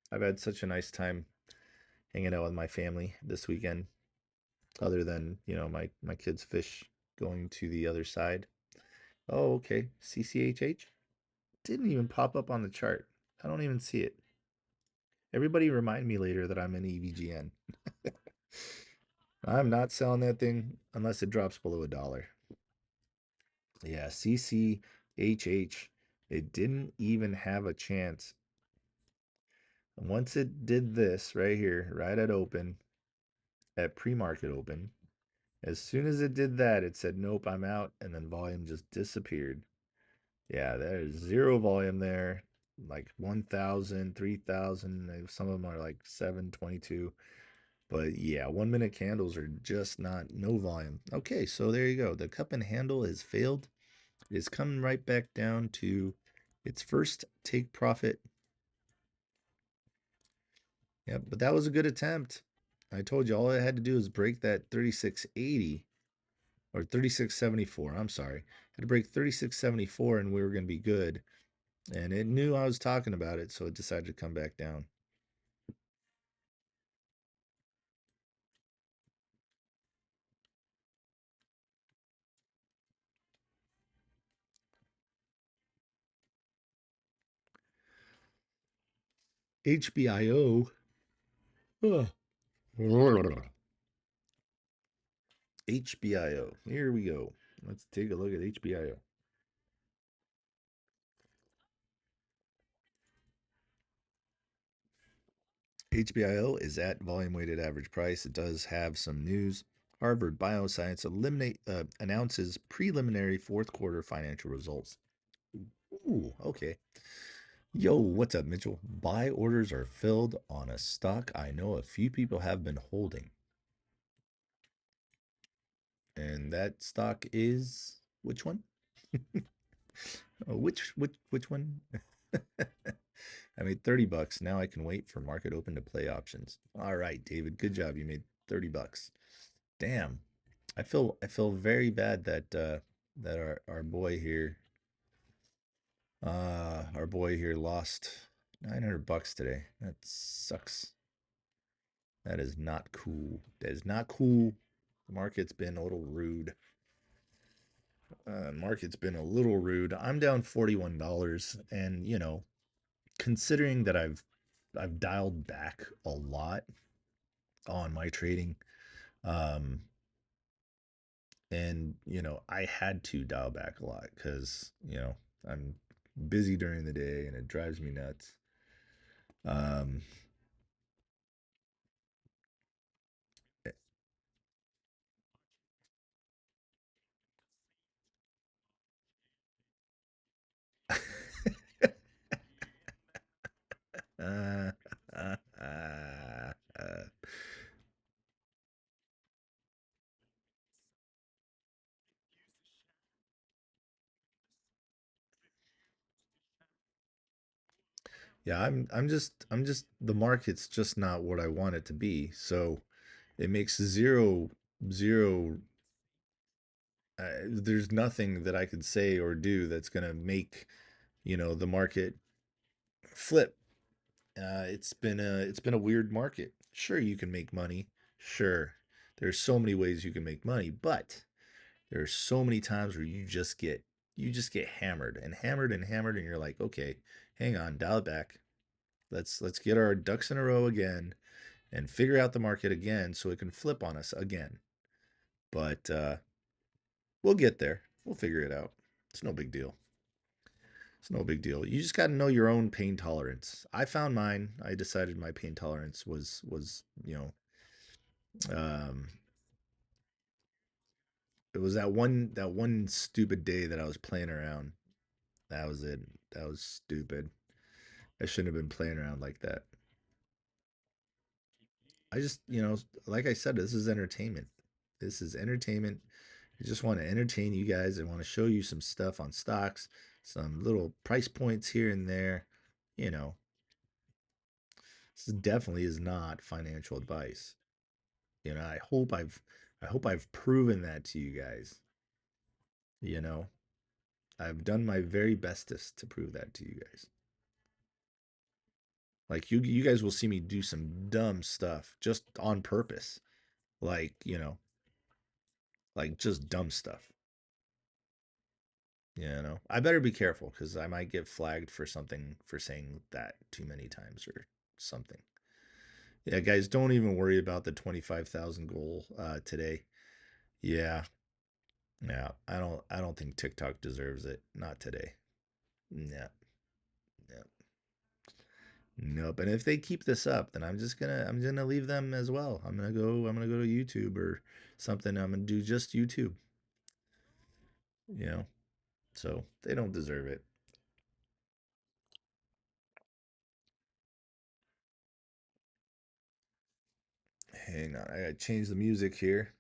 I've had such a nice time hanging out with my family this weekend, other than, my kids' fish going to the other side. Oh, okay. CCHH? Didn't even pop up on the chart. I don't even see it. Everybody remind me later that I'm in EVGN. I'm not selling that thing unless it drops below $1. Yeah, CCHH. It didn't even have a chance. Once it did this right here, right at open, at pre-market open, as soon as it did that, it said, nope, I'm out. And then volume just disappeared. Yeah, there's zero volume there. Like 1,000, 3,000. Some of them are like 722. But yeah, 1 minute candles are just not, no volume. Okay, so there you go. The cup and handle has failed. It's coming right back down to its first take profit. Yep, but that was a good attempt. I told you all I had to do is break that 3680 or 3674. I'm sorry. I had to break 3674 and we were going to be good. And it knew I was talking about it, so it decided to come back down. HBIO. Ugh. HBIO. Here we go. Let's take a look at HBIO. HBIO is at volume weighted average price. It does have some news. Harvard Bioscience announces preliminary fourth quarter financial results. Ooh, okay. Yo, what's up, Mitchell? Buy orders are filled on a stock I know a few people have been holding. And that stock is which one? Oh, which one? I made 30 bucks. Now I can wait for market open to play options. All right, David, good job. You made 30 bucks. Damn. I feel very bad that that our boy here lost 900 bucks today. That sucks. That is not cool. That is not cool. The market's been a little rude. I'm down $41, and considering that I've dialed back a lot on my trading, um, and I had to dial back a lot because I'm busy during the day and it drives me nuts. Um, uh, uh, uh, uh, yeah, I'm just the market's just not what I want it to be. So it makes zero. There's nothing that I could say or do that's gonna make the market flip. It's been a weird market. Sure, you can make money. Sure, there's so many ways you can make money, but there are so many times where you just get hammered and hammered and hammered, and you're like, okay, hang on, dial it back. Let's get our ducks in a row again and figure out the market again so it can flip on us again. But we'll get there. We'll figure it out. It's no big deal. It's no big deal. You just got to know your own pain tolerance. I found mine. I decided my pain tolerance was um, it was that one stupid day that I was playing around. That was it. That was stupid. I shouldn't have been playing around like that. I just, like I said, this is entertainment. This is entertainment. I just want to entertain you guys. I want to show you some stuff on stocks, some little price points here and there. You know, this definitely is not financial advice. I hope I've proven that to you guys. You know, I've done my very bestest to prove that to you guys. Like you guys will see me do some dumb stuff just on purpose. Like, like just dumb stuff. I better be careful because I might get flagged for something for saying that too many times or something. Yeah, guys, don't even worry about the 25,000 goal today. Yeah, yeah, I don't think TikTok deserves it. Not today. Yeah, yeah, nope. And if they keep this up, then I'm gonna leave them as well. I'm gonna go to YouTube or something. I'm gonna do just YouTube. You know, so they don't deserve it. Hang on, I gotta change the music here.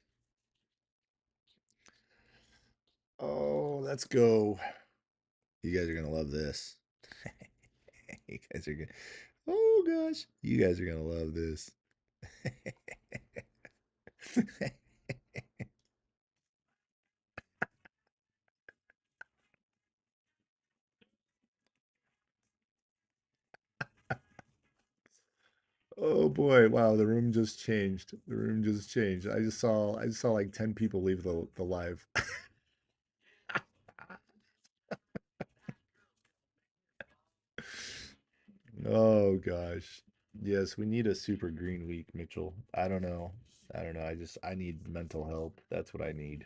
Oh, let's go. You guys are gonna love this. You guys are gonna. Oh gosh, you guys are gonna love this. Oh boy, wow, the room just changed. The room just changed. I just saw like 10 people leave the live. Oh gosh. Yes, we need a super green week, Mitchell. I don't know. I don't know. I need mental help. That's what I need.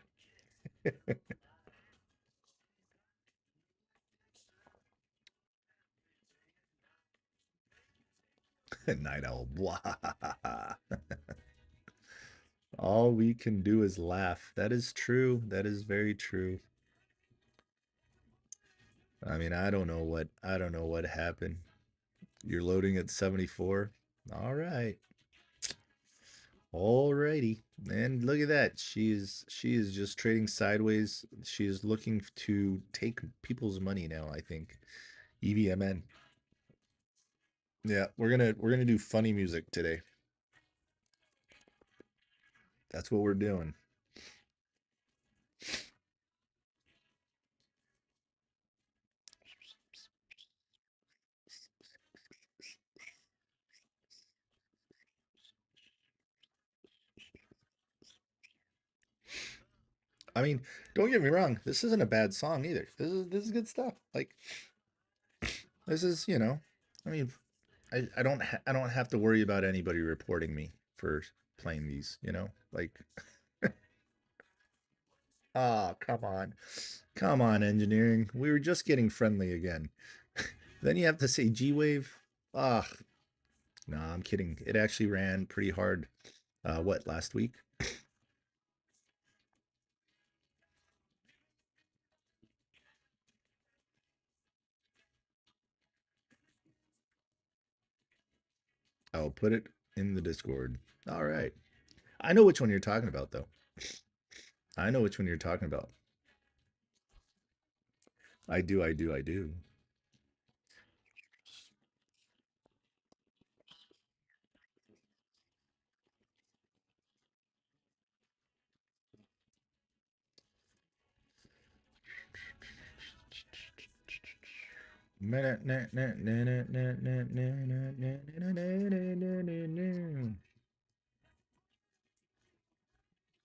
Night owl. Blah. All we can do is laugh. That is true. That is very true. I mean, I don't know what happened. You're loading at 74. All right. Alrighty. And look at that. She is just trading sideways. She is looking to take people's money now, I think. EVMN. Yeah, we're gonna do funny music today. That's what we're doing. I mean, don't get me wrong, this isn't a bad song either. This is good stuff. Like this is, you know, I mean, I don't have to worry about anybody reporting me for playing these, you know? Like ah, come on. Come on, engineering. We were just getting friendly again. Then you have to say G-Wave. Ah, no, I'm kidding. It actually ran pretty hard. What, last week? I'll put it in the Discord. All right. I know which one you're talking about, though. I know which one you're talking about. I do.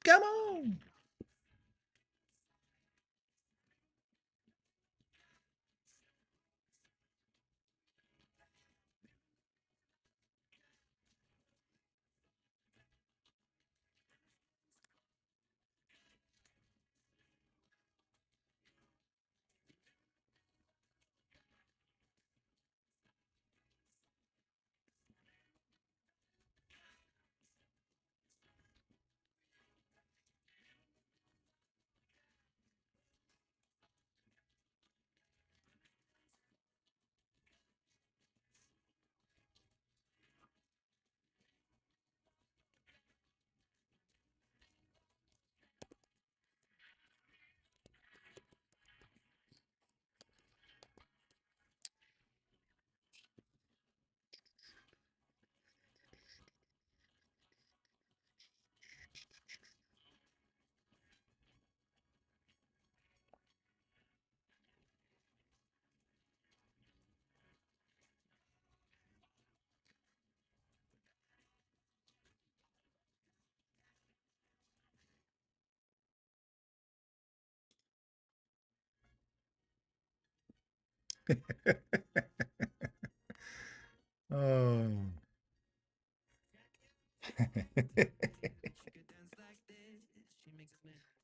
Come on. Oh.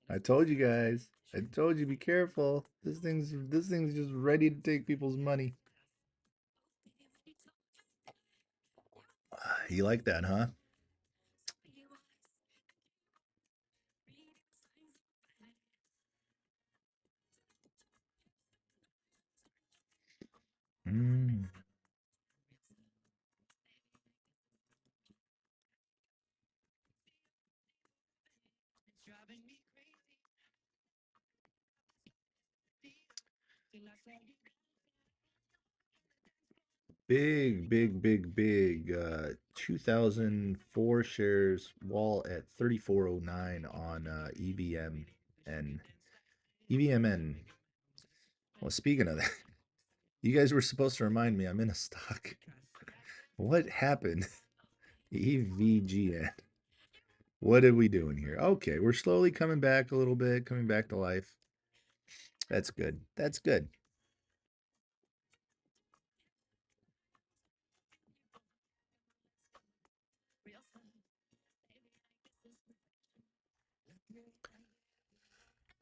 I told you guys. I told you be careful. This thing's just ready to take people's money. You like that, huh? Mm. Big. 2004 shares wall at 3409 on EVM and EVMN. Well, speaking of that, you guys were supposed to remind me I'm in a stock. What happened? EVGN. What are we doing here? Okay, we're slowly coming back a little bit, coming back to life. That's good. That's good.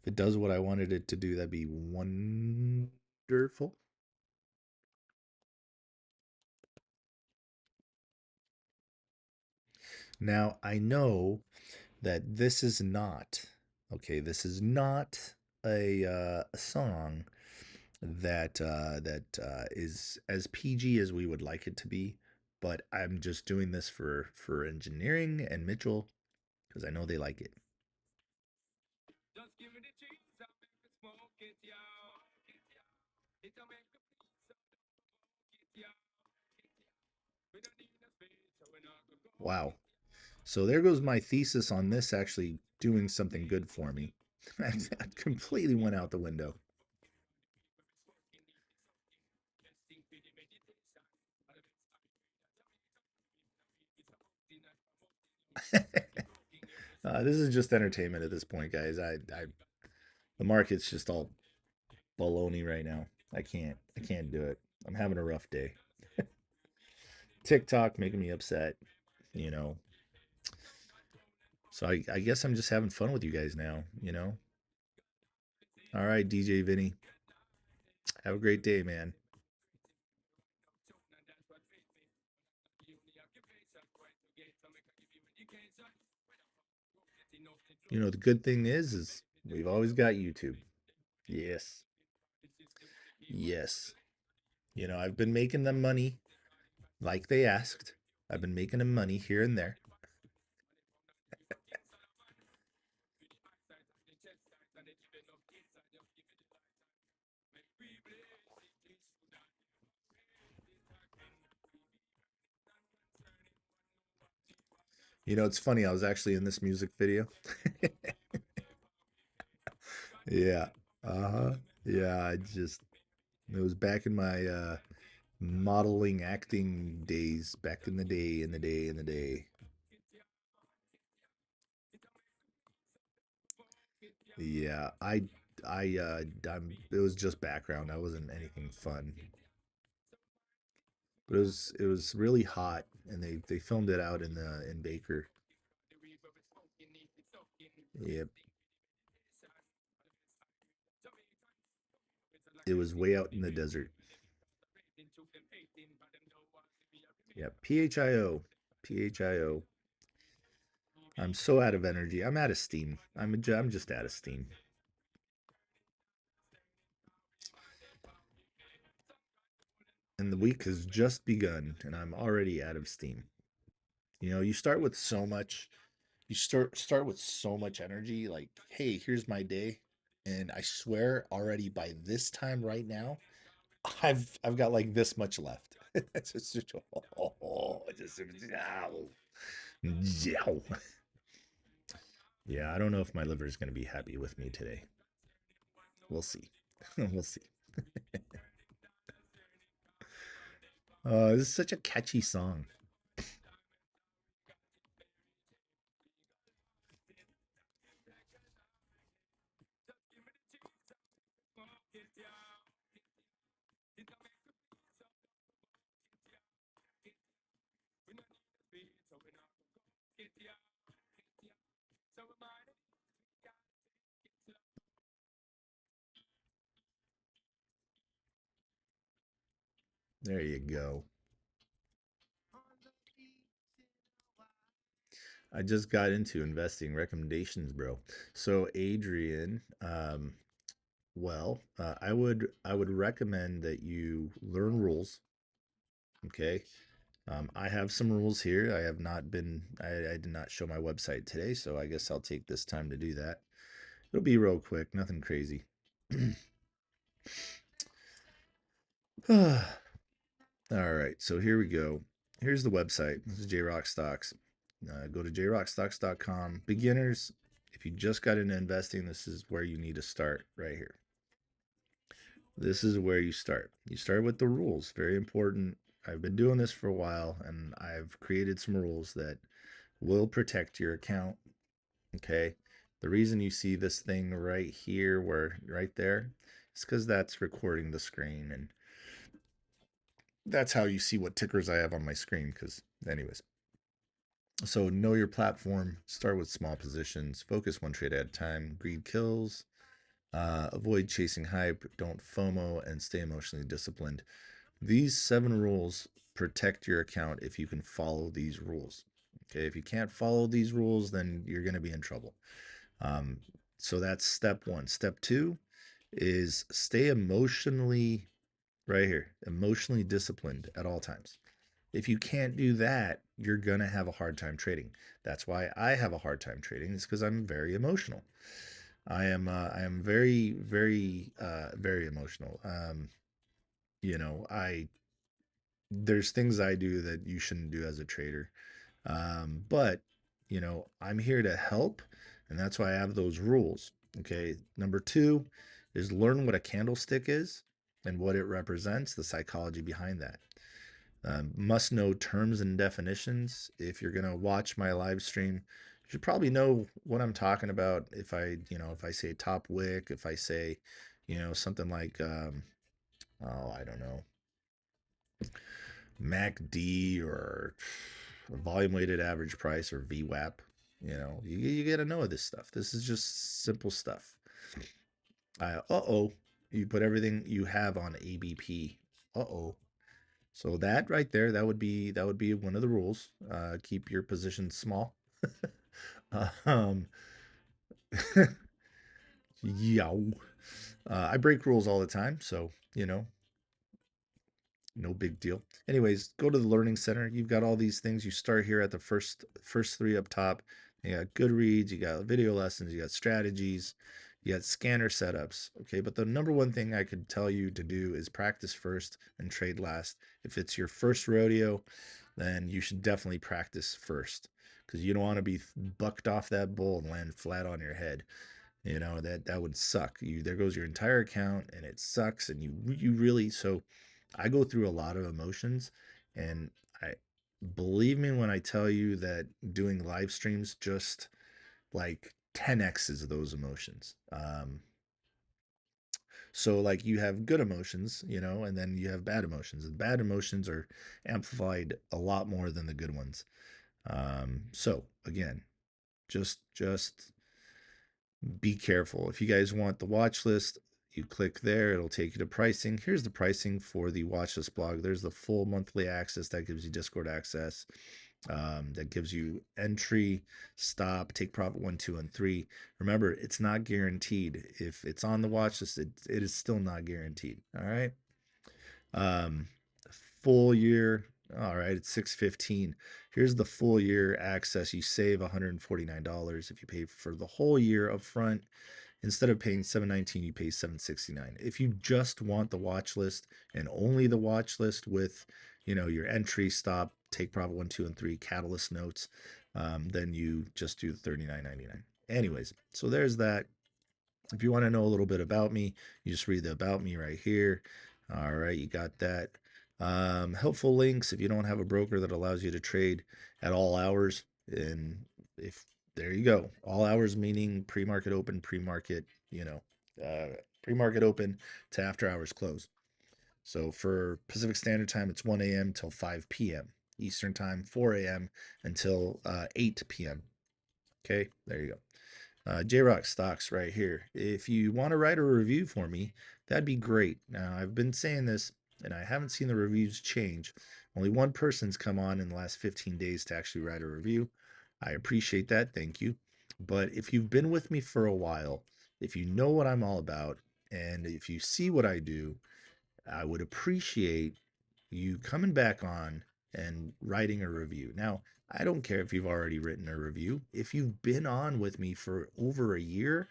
If it does what I wanted it to do, that'd be wonderful. Now, I know that this is not, okay, this is not a song that is as PG as we would like it to be, but I'm just doing this for engineering and Mitchell because I know they like it. Wow. So there goes my thesis on this actually doing something good for me. That completely went out the window. This is just entertainment at this point, guys. The market's just all baloney right now. I can't do it. I'm having a rough day. TikTok making me upset, you know. So I guess I'm just having fun with you guys now, you know. All right, DJ Vinny. Have a great day, man. You know, the good thing is we've always got YouTube. Yes. Yes. You know, I've been making them money like they asked. I've been making them money here and there. You know, it's funny. I was actually in this music video. Yeah. Uh-huh. Yeah, it was back in my modeling acting days, back in the day, in the day. Yeah, it was just background. I wasn't anything fun. But it was really hot and they filmed it out in Baker. Yep. It was way out in the desert. Yeah, PHIO. PHIO. I'm so out of energy. I'm out of steam. I'm just out of steam. And the week has just begun and I'm already out of steam. You know, you start with so much start with so much energy like, "Hey, here's my day." And I swear already by this time right now, I've got like this much left. It's just, oh, just yeah, I don't know if my liver is going to be happy with me today. We'll see. We'll see. This is such a catchy song. There you go. I just got into investing recommendations, bro. So Adrian, I would recommend that you learn rules. Okay. I have some rules here. I have not been. I did not show my website today, so I guess I'll take this time to do that. It'll be real quick, nothing crazy. All right, so here we go. Here's the website. This is Jrockstocks. Go to jrockstocks.com. Beginners, if you just got into investing, this is where you need to start right here. This is where you start. You start with the rules. Very important. I've been doing this for a while and I've created some rules that will protect your account. Okay. The reason you see this thing right here, where right there, is because that's recording the screen and that's how you see what tickers I have on my screen. Because, anyways, so know your platform, start with small positions, focus one trade at a time, greed kills. Avoid chasing hype, don't FOMO, and stay emotionally disciplined. These 7 rules protect your account if you can follow these rules. Okay, if you can't follow these rules, then you're going to be in trouble. Um, so that's step 1. Step 2 is stay emotionally, right here, emotionally disciplined at all times. If you can't do that, you're going to have a hard time trading. That's why I have a hard time trading, is because I'm very emotional. I am very emotional. You know, I there's things I do that you shouldn't do as a trader. But you know, I'm here to help, and that's why I have those rules. Okay. Number 2 is learn what a candlestick is and what it represents, the psychology behind that. Must know terms and definitions. If you're gonna watch my live stream, you should probably know what I'm talking about. If I say top wick, if I say, something like, oh, I don't know, MACD or volume weighted average price or VWAP. You got to know this stuff. This is just simple stuff. You put everything you have on ABP. Uh-oh. So that right there, that would be one of the rules. Keep your position small. um, yeah. I break rules all the time, so no big deal. Anyways, go to the learning center. You've got all these things. You start here at the first 3 up top. You got good reads, you got video lessons, you got strategies, you got scanner setups. Okay, but the number one thing I could tell you to do is practice first and trade last. If it's your first rodeo, then you should definitely practice first, because you don't want to be bucked off that bull and land flat on your head. That would suck. There goes your entire account, and it sucks. And you really, so I go through a lot of emotions, and I believe me when I tell you that doing live streams just like 10x's those emotions. So like you have good emotions, and then you have bad emotions. And bad emotions are amplified a lot more than the good ones. So again, just be careful. If you guys want the watch list, you click there, it'll take you to pricing. Here's the pricing for the watch list blog. There's the full monthly access that gives you Discord access. That gives you entry, stop, take profit 1, 2, and 3. Remember, it's not guaranteed. If it's on the watch list, it is still not guaranteed. All right. Um, Full year. All right, it's 615. Here's the full year access. You save $149 if you pay for the whole year up front. Instead of paying $719, you pay $769. If you just want the watch list and only the watch list with, your entry, stop, take profit 1, 2, and 3, catalyst notes, then you just do the $39.99. Anyways, so there's that. If you want to know a little bit about me, you just read the about me right here. All right, you got that. Helpful links if you don't have a broker that allows you to trade at all hours. And if there you go, all hours meaning pre-market open, uh, pre-market open to after hours close. So for Pacific Standard Time, it's 1 a.m. till 5 p.m. Eastern Time, 4 a.m. until 8 p.m. Okay, there you go. Jrockstocks right here. If you want to write a review for me, that'd be great. Now, I've been saying this, and I haven't seen the reviews change. Only one person's come on in the last 15 days to actually write a review. I appreciate that. Thank you. But if you've been with me for a while, if you know what I'm all about, and if you see what I do, I would appreciate you coming back on and writing a review. Now, I don't care if you've already written a review. If you've been on with me for over a year,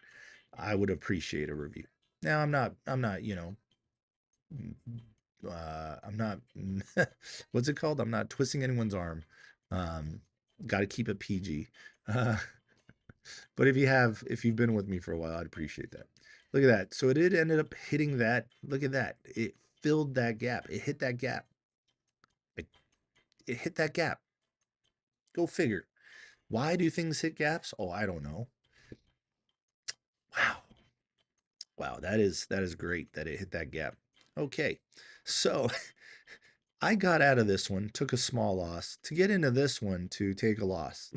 I would appreciate a review. Now, I'm not, I'm not, what's it called? I'm not twisting anyone's arm. Um, Got to keep it PG. Uh, but if you've been with me for a while, I'd appreciate that. Look at that. So it ended up hitting that. Look at that. It filled that gap. It hit that gap. It hit that gap. Go figure. Why do things hit gaps? Oh, I don't know. Wow. Wow, that is great that it hit that gap. Okay. So, I got out of this one, took a small loss to get into this one to take a loss.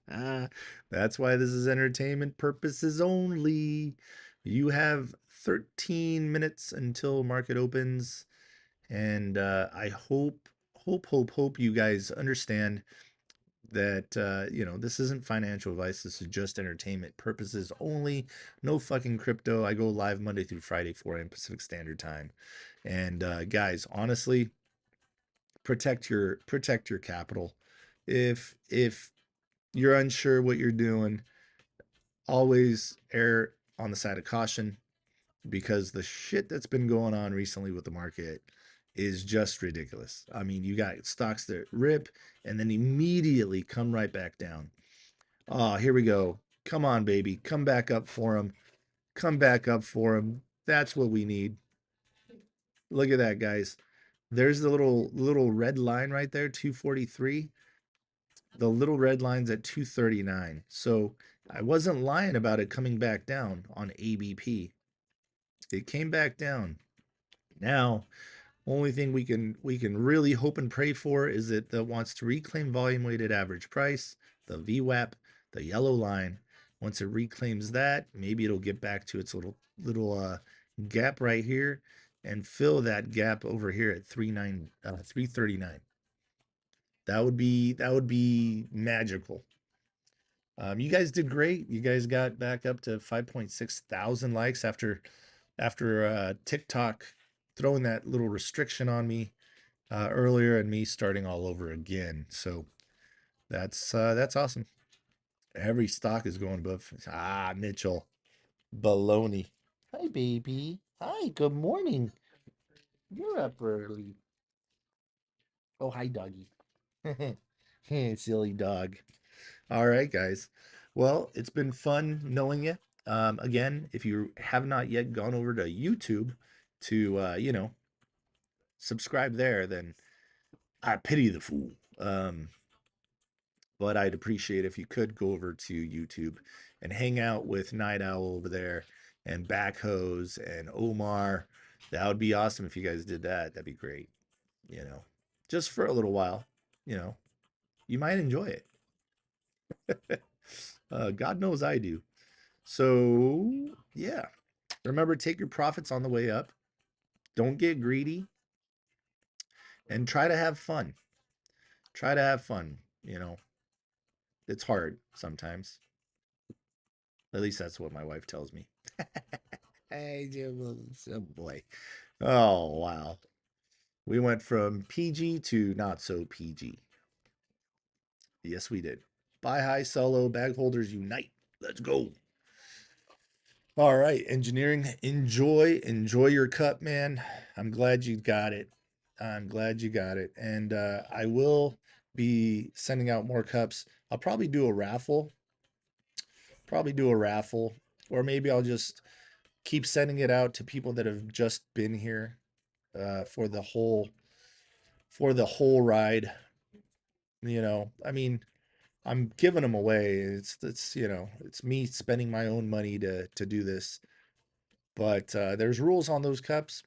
That's why this is entertainment purposes only. You have 13 minutes until market opens, and I hope you guys understand that this isn't financial advice. This is just entertainment purposes only. No fucking crypto. I go live Monday through Friday, 4 a.m. Pacific Standard Time. And guys, honestly, protect your capital. If you're unsure what you're doing, always err on the side of caution, because the shit that's been going on recently with the market is just ridiculous. I mean, you got stocks that rip and then immediately come right back down. Oh, here we go. Come on, baby. Come back up for him. Come back up for him. That's what we need. Look at that, guys. There's the little red line right there, 243. The little red line's at 239. So I wasn't lying about it coming back down on ABP. It came back down. Now, only thing we can really hope and pray for is that that wants to reclaim volume weighted average price, the VWAP, the yellow line. Once it reclaims that, maybe it'll get back to its little gap right here and fill that gap over here at 339. That would be magical. You guys did great. You guys got back up to 5.6 thousand likes after TikTok throwing that little restriction on me earlier and me starting all over again. So that's awesome. Every stock is going above. Mitchell, baloney. Hi, baby. Hi. Good morning. You're up early. Oh, hi, doggy. Silly dog. All right, guys. Well, it's been fun knowing you. Again, if you have not yet gone over to YouTube to, subscribe there, then I pity the fool. But I'd appreciate if you could go over to YouTube and hang out with Night Owl over there and Backhose and Omar. That would be awesome if you guys did that. That'd be great. You know, just for a little while. You know, you might enjoy it. God knows I do. So, yeah. Remember, take your profits on the way up. Don't get greedy and try to have fun. Try to have fun. It's hard sometimes. At least that's what my wife tells me. Hey, oh boy. Oh, wow. We went from PG to not so PG. Yes, we did. Buy high, sell low, bag holders unite. Let's go. All right, engineering. Enjoy your cup, man. I'm glad you got it. I'm glad you got it. And I will be sending out more cups. I'll probably do a raffle, or maybe I'll just keep sending it out to people that have just been here for the whole ride. I mean, I'm giving them away. It's me spending my own money to do this. But there's rules on those cups,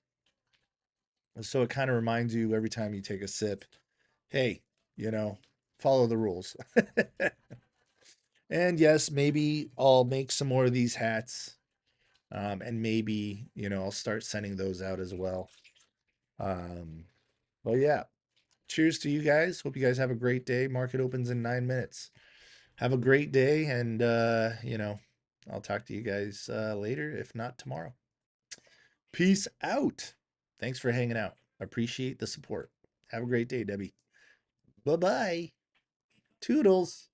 so it kind of reminds you every time you take a sip, hey, you know, follow the rules. And yes, maybe I'll make some more of these hats, and maybe I'll start sending those out as well. Um, but yeah, cheers to you guys. Hope you guys have a great day. Market opens in 9 minutes. Have a great day, and I'll talk to you guys later, if not tomorrow. Peace out. Thanks for hanging out. Appreciate the support. Have a great day, Debbie. Bye bye. Toodles.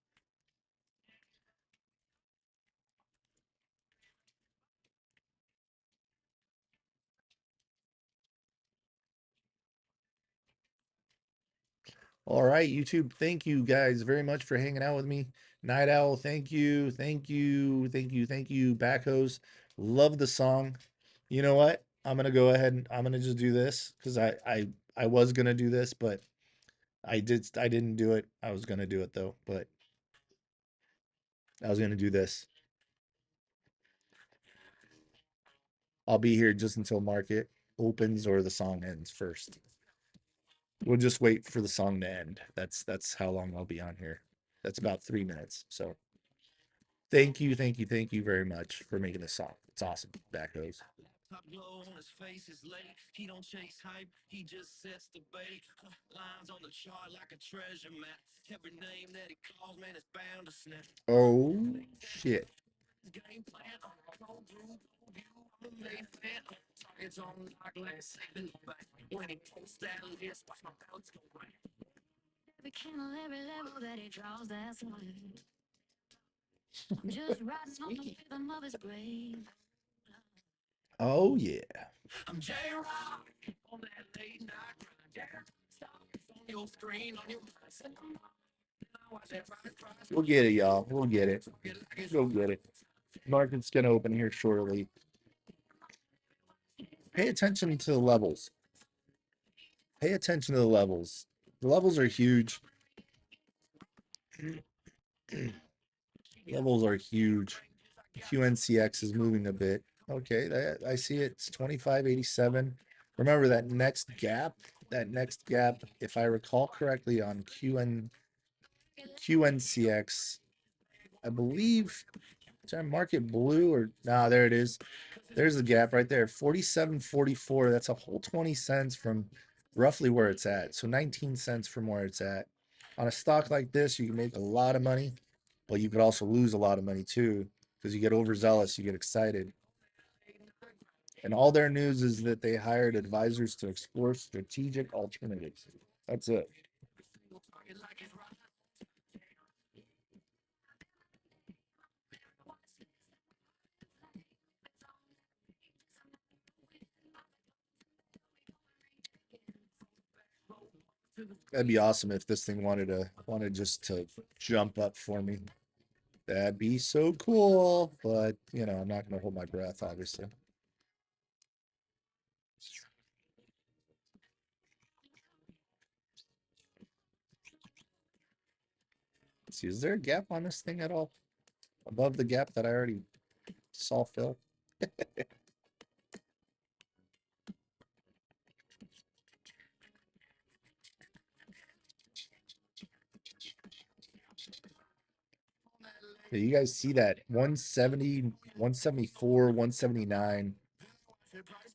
All right, YouTube. Thank you guys very much for hanging out with me. Night Owl, thank you. Thank you. Thank you. Thank you. Backhoes. Love the song. You know what? I'm gonna go ahead and I'm gonna just do this because I was gonna do this, but I didn't do it. I was gonna do it though, but I was gonna do this. I'll be here just until market opens or the song ends first. We'll just wait for the song to end. That's how long I'll be on here. That's about 3 minutes. So Thank you, thank you, thank you very much for making this song. It's awesome. Back goes. Oh shit. Oh yeah. We'll get it, y'all. We'll get it. We'll get it. Market's gonna open here shortly. Pay attention to the levels. Pay attention to the levels. The levels are huge. Levels are huge. QNCX is moving a bit. Okay, I see it. It's 25.87. Remember that next gap, if I recall correctly on QNCX, I believe, did I mark it blue or no, there it is. There's the gap right there. 47.44. That's a whole 20 cents from roughly where it's at. So 19 cents from where it's at. On a stock like this, you can make a lot of money, but you could also lose a lot of money too because you get overzealous, you get excited. And all their news is that they hired advisors to explore strategic alternatives. That's it. That'd be awesome if this thing wanted just to jump up for me. That'd be so cool. But you know, I'm not gonna hold my breath, obviously. Let's see, is there a gap on this thing at all? Above the gap that I already saw fill? Yeah, you guys see that 170, 174, 179.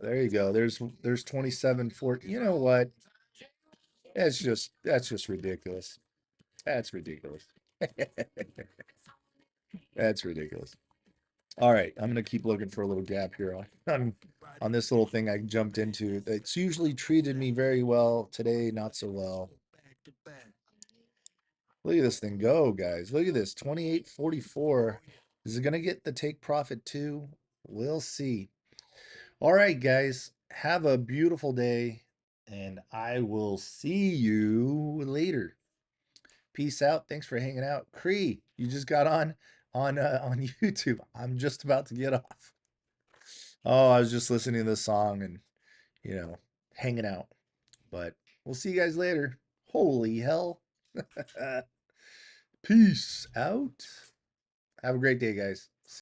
There you go. There's 27, 40. You know what? That's just ridiculous. That's ridiculous. That's ridiculous. All right, I'm gonna keep looking for a little gap here on this little thing I jumped into. It's usually treated me very well. Today, not so well. Look at this thing go, guys. Look at this, 28.44. Is it gonna get the take profit too? We'll see. All right, guys, have a beautiful day, and I will see you later. Peace out. Thanks for hanging out. Cree, you just got on YouTube. I'm just about to get off. Oh, I was just listening to the song and you know, hanging out. But we'll see you guys later. Holy hell. Peace out. Have a great day, guys.